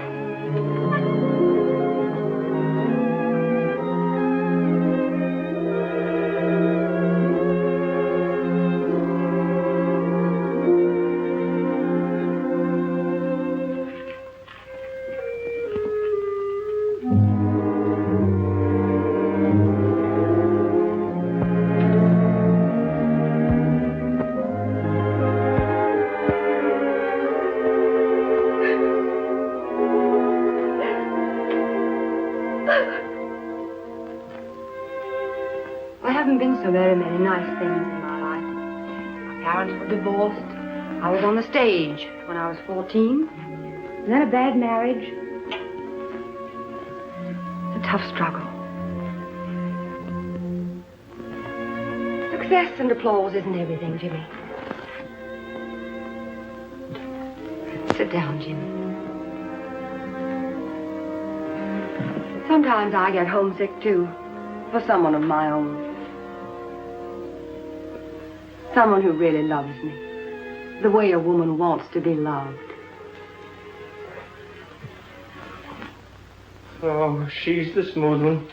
There haven't been so very many nice things in my life. My parents were divorced. I was on the stage when I was 14. And then a bad marriage. It's a tough struggle. Success and applause isn't everything, Jimmy. Sit down, Jimmy. Sometimes I get homesick, too, for someone of my own. Someone who really loves me, the way a woman wants to be loved. Oh, she's the smooth one.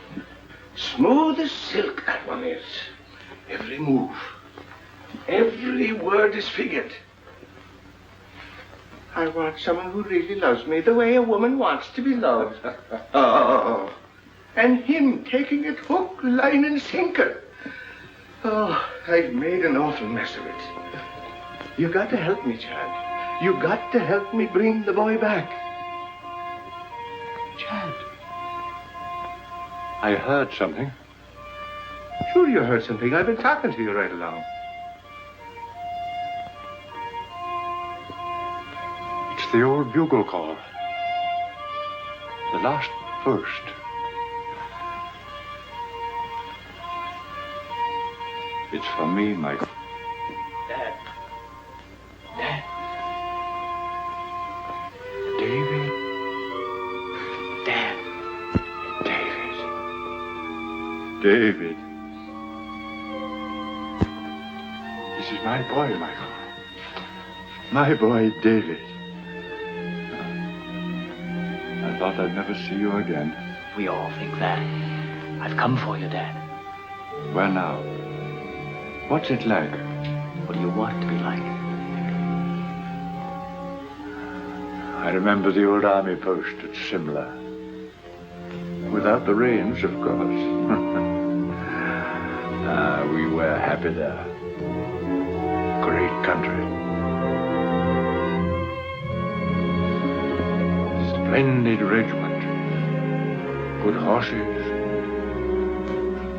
Smooth as silk, that one is. Every move, every word is figured. I want someone who really loves me the way a woman wants to be loved. Oh, and him taking it hook, line, and sinker. Oh, I've made an awful mess of it. You got to help me, Chad. You got to help me bring the boy back. Chad. I heard something. Sure you heard something. I've been talking to you right along. It's the old bugle call. The last burst. It's for me, Michael. Dad. Dad. David. Dad. David. This is my boy, Michael. My boy, David. I thought I'd never see you again. We all think that. I've come for you, Dad. Where now? What's it like? What do you want to be like? I remember the old army post at Simla. Without the rains, of course. We were happy there. Great country. Splendid regiment. Good horses.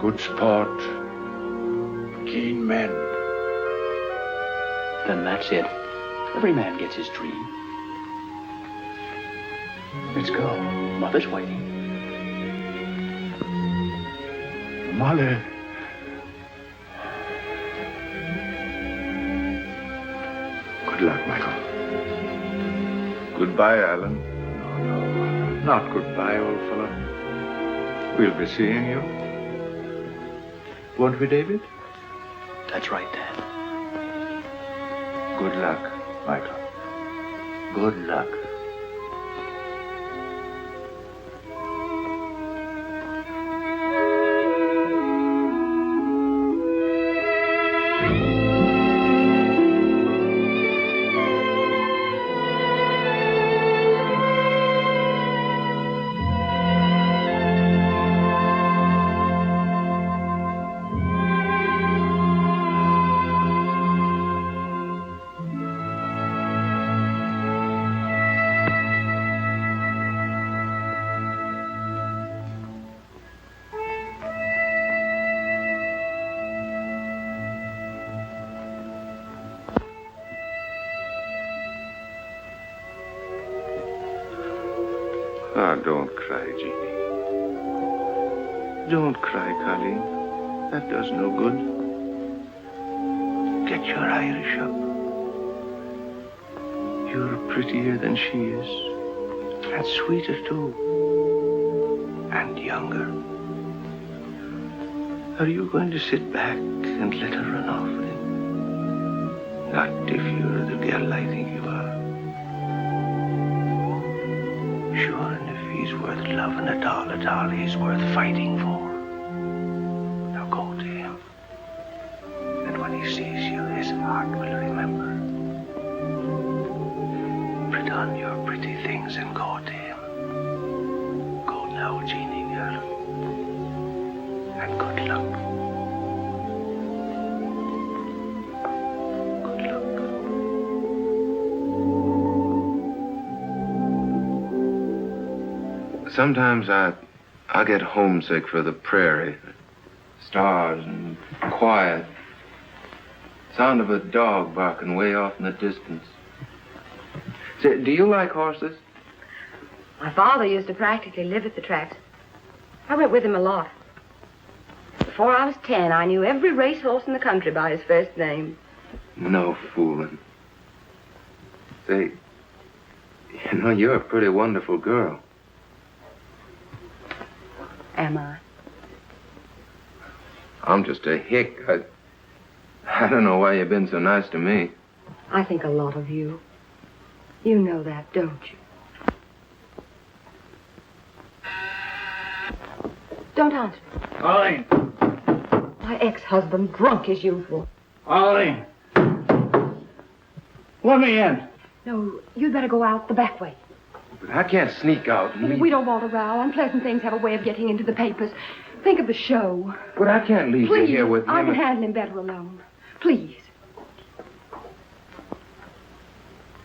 Good sport. Keen men. Then that's it. Every man gets his dream. Let's go. Mother's waiting. Molly. Good luck, Michael. Goodbye, Alan. No, not goodbye, old fellow. We'll be seeing you. Won't we, David? That's right, Dad. Good luck, Michael. Good luck. Ah, don't cry, Jeannie. Don't cry, Colleen. That does no good. Get your Irish up. You're prettier than she is. And sweeter, too. And younger. Are you going to sit back and let her run off with him? Not if you're the girl I think you are. Sure, and if he's worth loving at all, he's worth fighting for. Now go to him. And when he sees you, his heart will remember. Put on your pretty things and go to him. Go now, Jeannie girl. And good luck. Sometimes I get homesick for the prairie. Stars and quiet. Sound of a dog barking way off in the distance. Say, do you like horses? My father used to practically live at the tracks. I went with him a lot. Before I was 10, I knew every racehorse in the country by his first name. No fooling. Say, you know, you're a pretty wonderful girl. Am I? I'm just a hick. I don't know why you've been so nice to me. I think a lot of you. You know that, don't you? Don't answer. Arlene. My ex-husband, drunk as usual. Arlene. Let me in. No, you'd better go out the back way. But I can't sneak out and leave. We don't want a row. Unpleasant things have a way of getting into the papers. Think of the show. But I can't leave you here with him. I can handle him better alone. Please.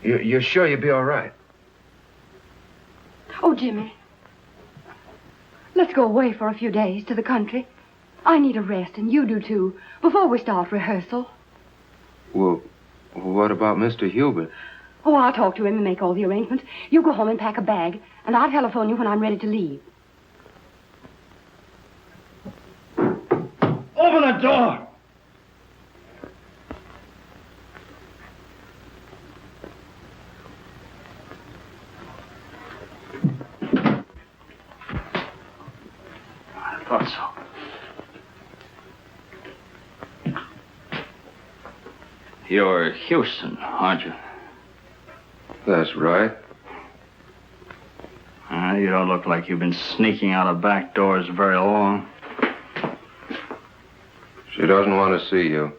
You're sure you'll be all right? Oh, Jimmy. Let's go away for a few days to the country. I need a rest, and you do too, before we start rehearsal. Well, what about Mr. Hubert? Oh, I'll talk to him and make all the arrangements. You go home and pack a bag, and I'll telephone you when I'm ready to leave. Open the door! I thought so. You're Houston, aren't you? That's right. You don't look like you've been sneaking out of back doors very long. She doesn't want to see you.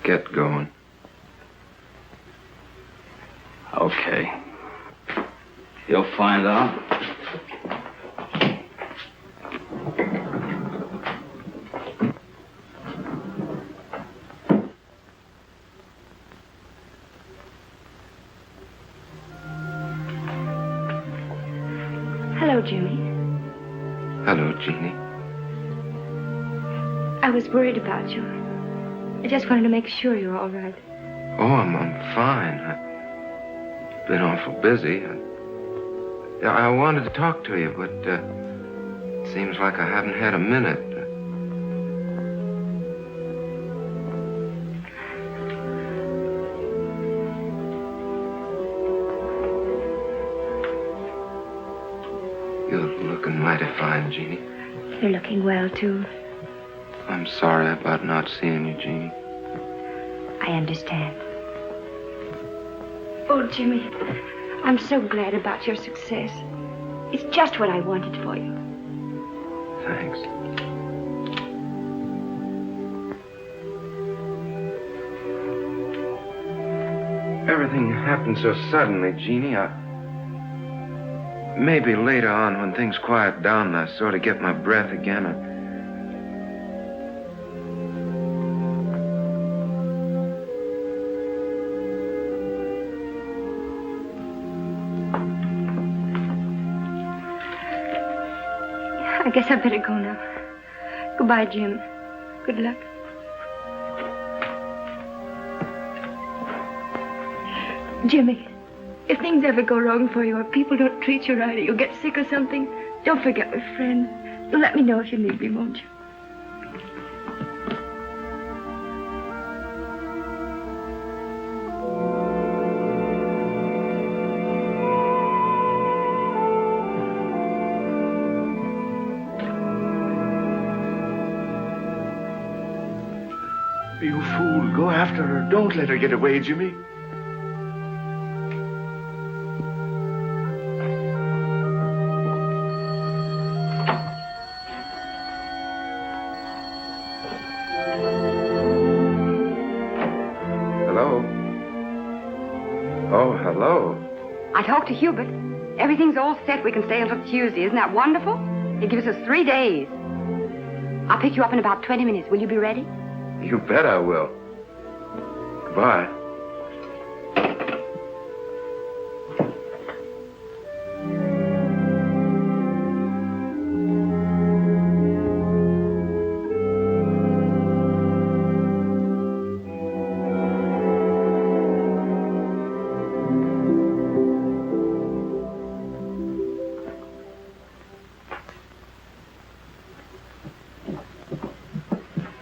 Get going. Okay. You'll find out. Hello, Jimmy. Hello, Jeannie. I was worried about you. I just wanted to make sure you're all right. Oh, I'm fine. I've been awful busy. I wanted to talk to you, but it seems like I haven't had a minute. You're looking mighty fine, Jeannie. You're looking well, too. I'm sorry about not seeing you, Jeannie. I understand. Oh, Jimmy, I'm so glad about your success. It's just what I wanted for you. Thanks. Everything happened so suddenly, Jeannie. Maybe later on, when things quiet down and I sort of get my breath again, I guess I better go now. Goodbye, Jim. Good luck. Jimmy, if things ever go wrong for you or people don't treat you right or you get sick or something, don't forget we're friends. You'll let me know if you need me, won't you? You fool. Go after her. Don't let her get away, Jimmy. Hello? Oh, hello. I talked to Hubert. Everything's all set. We can stay until Tuesday. Isn't that wonderful? He gives us 3 days. I'll pick you up in about 20 minutes. Will you be ready? You bet I will. Goodbye.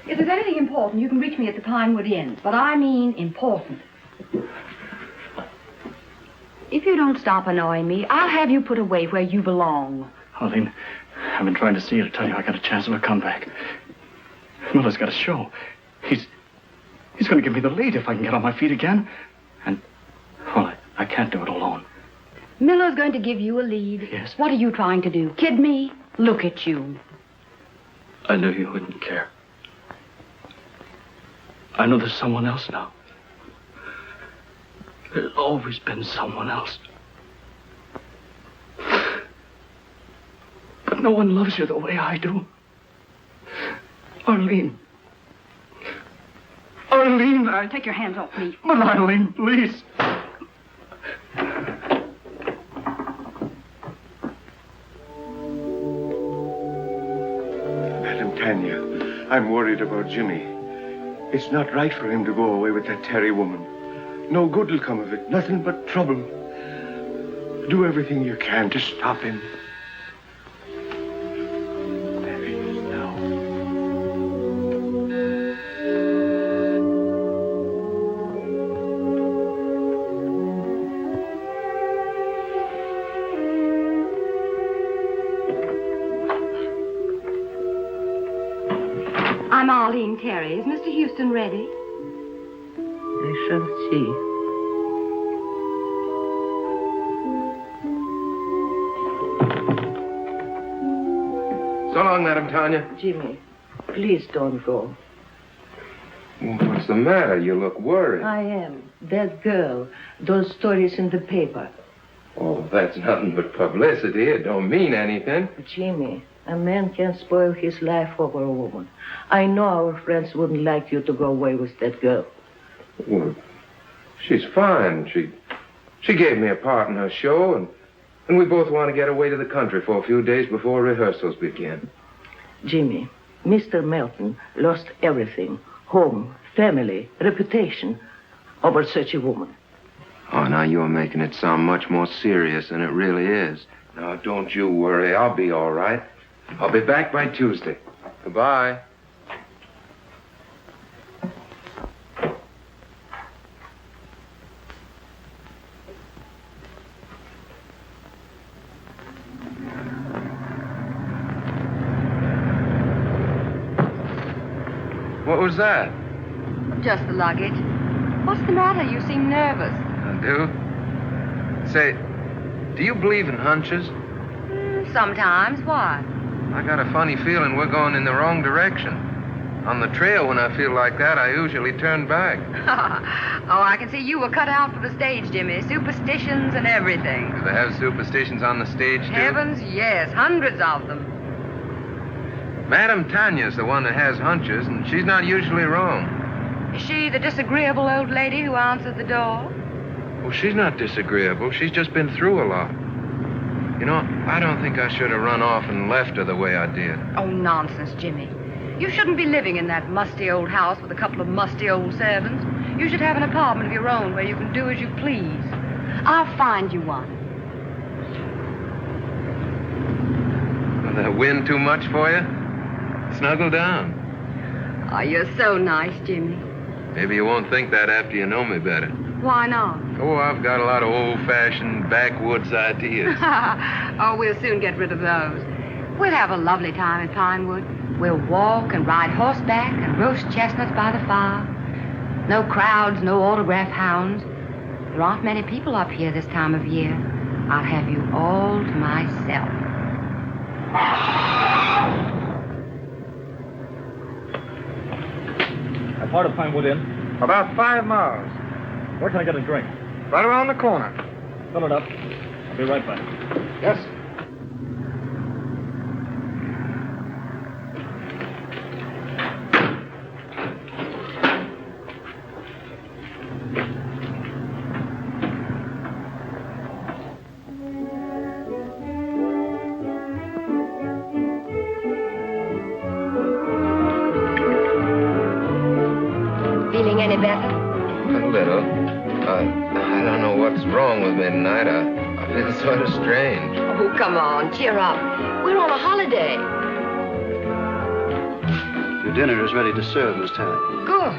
If there's anything important, you can reach me at the Pinewood Inn. But I mean important. If you don't stop annoying me, I'll have you put away where you belong. Arlene, I've been trying to see you to tell you I got a chance of a comeback. Miller's got a show. He's going to give me the lead if I can get on my feet again. And, well, I can't do it alone. Miller's going to give you a lead. Yes. What are you trying to do? Kid me? Look at you. I knew you wouldn't care. I know there's someone else now. There's always been someone else. But no one loves you the way I do. Arlene. Arlene, Take your hands off me. But Arlene, please. Madam Tanya, I'm worried about Jimmy. It's not right for him to go away with that Terry woman. No good will come of it. Nothing but trouble. Do everything you can to stop him. There he is now. I'm Arlene Terry. Is Mr. Houston ready? I shall see. So long, Madam Tanya. Jimmy, please don't go. Well, what's the matter? You look worried. I am. That girl, those stories in the paper. Oh, that's nothing but publicity. It don't mean anything. Jimmy, a man can't spoil his life over a woman. I know our friends wouldn't like you to go away with that girl. Well, she's fine. She gave me a part in her show, and we both want to get away to the country for a few days before rehearsals begin. Jimmy, Mr. Melton lost everything. Home, family, reputation over such a woman. Oh, now you're making it sound much more serious than it really is. Now, don't you worry. I'll be all right. I'll be back by Tuesday. Goodbye. What was that? Just the luggage. What's the matter? You seem nervous. I do? Say, do you believe in hunches? Sometimes. Why? I got a funny feeling we're going in the wrong direction. On the trail, when I feel like that, I usually turn back. Oh, I can see you were cut out for the stage, Jimmy. Superstitions and everything. Do they have superstitions on the stage, too? Heavens, yes. Hundreds of them. Madame Tanya's the one that has hunches, and she's not usually wrong. Is she the disagreeable old lady who answered the door? Well, she's not disagreeable. She's just been through a lot. You know, I don't think I should have run off and left her the way I did. Oh, nonsense, Jimmy. You shouldn't be living in that musty old house with a couple of musty old servants. You should have an apartment of your own where you can do as you please. I'll find you one. The wind too much for you? Snuggle down. Oh, you're so nice, Jimmy. Maybe you won't think that after you know me better. Why not? Oh, I've got a lot of old-fashioned backwoods ideas. Oh, we'll soon get rid of those. We'll have a lovely time at Pinewood. We'll walk and ride horseback and roast chestnuts by the fire. No crowds, no autograph hounds. There aren't many people up here this time of year. I'll have you all to myself. How far to Pinewood Inn? About 5 miles. Where can I get a drink? Right around the corner. Fill it up. I'll be right back. Yes. Feeling any better? A little. I don't know what's wrong with me tonight. I feel sort of strange. Oh, come on, cheer up. We're on a holiday. Your dinner is ready to serve, Miss Tanner. Good.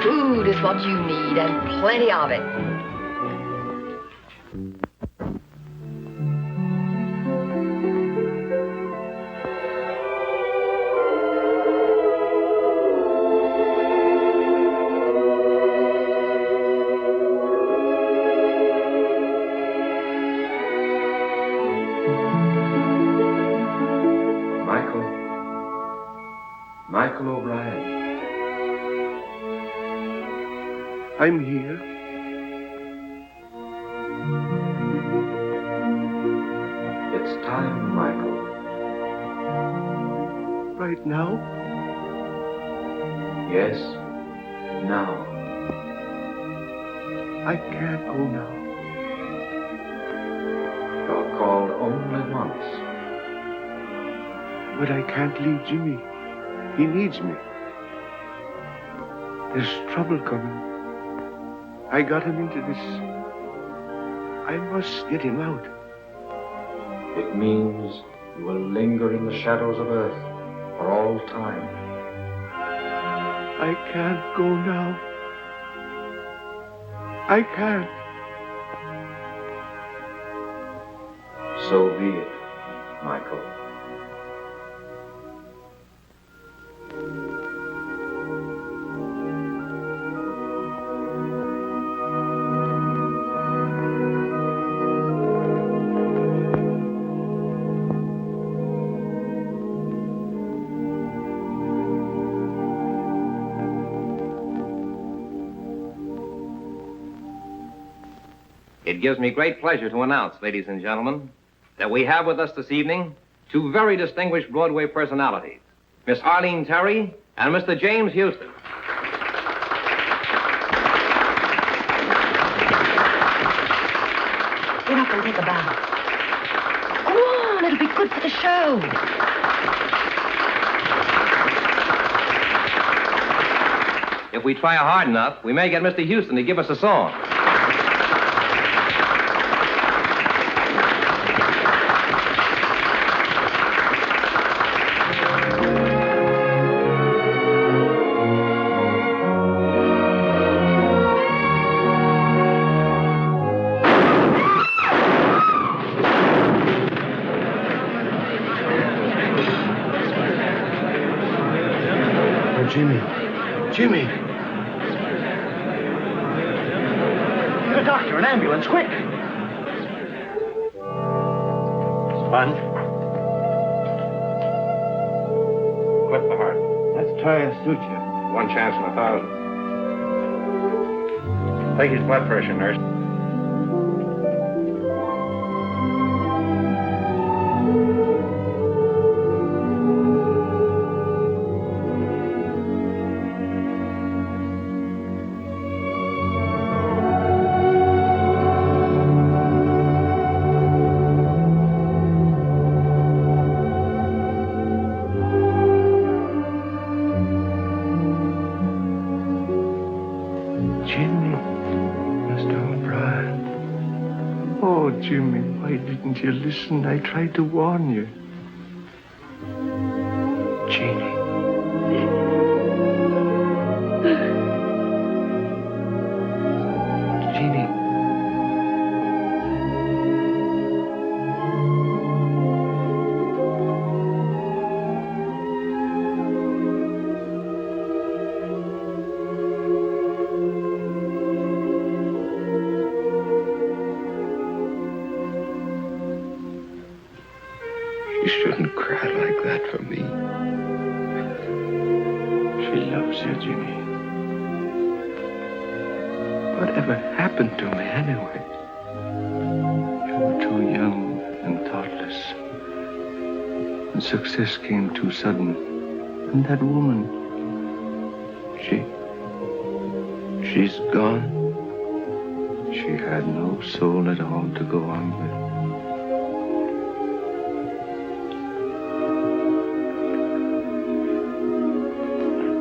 Food is what you need, and plenty of it. Michael O'Brien. I'm here. It's time, Michael. Right now? Yes, now. I can't go now. You're called only once. But I can't leave Jimmy. He needs me. There's trouble coming. I got him into this. I must get him out. It means you will linger in the shadows of Earth for all time. I can't go now. I can't. So be it, Michael. It gives me great pleasure to announce, ladies and gentlemen, that we have with us this evening two very distinguished Broadway personalities, Miss Arlene Terry and Mr. James Houston. Get up and take a bow. Go on, it'll be good for the show. if we try hard enough, we may get Mr. Houston to give us a song. Jimmy. Get a doctor, an ambulance, quick. Sponge. Clip the heart. Let's try a suture. 1 chance in 1,000. Take his blood pressure, nurse. Jimmy, why didn't you listen? I tried to warn you. Jeannie. Jeannie. You shouldn't cry like that for me. She loves you, Jimmy. Whatever happened to me anyway? You were too young and thoughtless. And success came too sudden. And that woman, she's gone. She had no soul at all to go on with.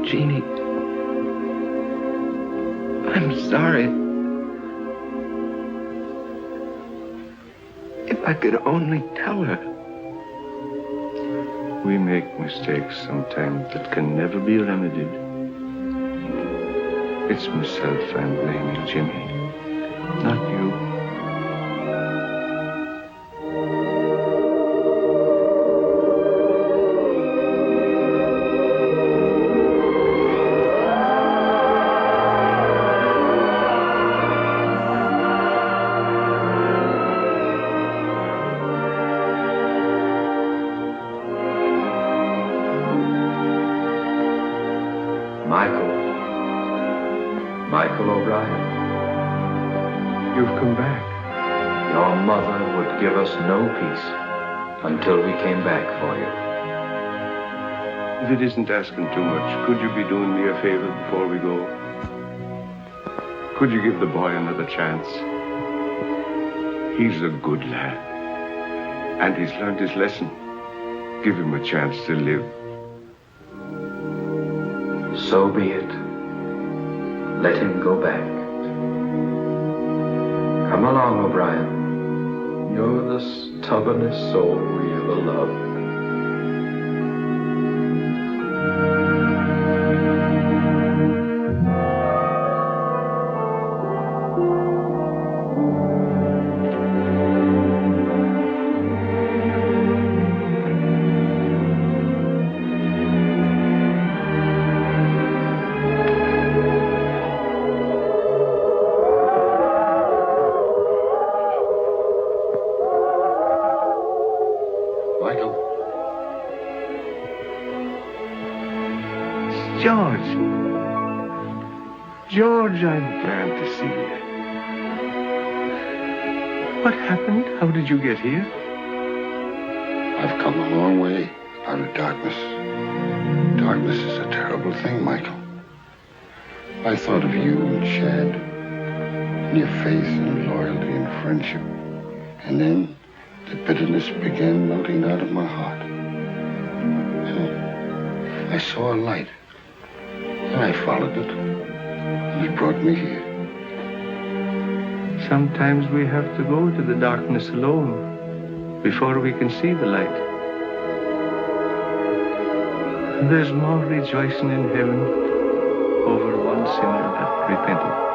Jeannie, I'm sorry. If I could only tell her. We make mistakes sometimes that can never be remedied. It's myself I'm blaming, Jimmy, not you. Michael O'Brien. You've come back. Your mother would give us no peace until we came back for you. If it isn't asking too much, could you be doing me a favor before we go? Could you give the boy another chance? He's a good lad. And he's learned his lesson. Give him a chance to live. So be it. Let him go back. Come along, O'Brien. You're the stubbornest soul we ever loved. George, I'm glad to see you. What happened? How did you get here? I've come a long way out of darkness. Darkness is a terrible thing, Michael. I thought of you and Chad, and your faith and loyalty and friendship. And then the bitterness began melting out of my heart. And I saw a light, and I followed it. that has brought me here. Sometimes we have to go to the darkness alone before we can see the light. And there's more rejoicing in heaven over one sinner that repented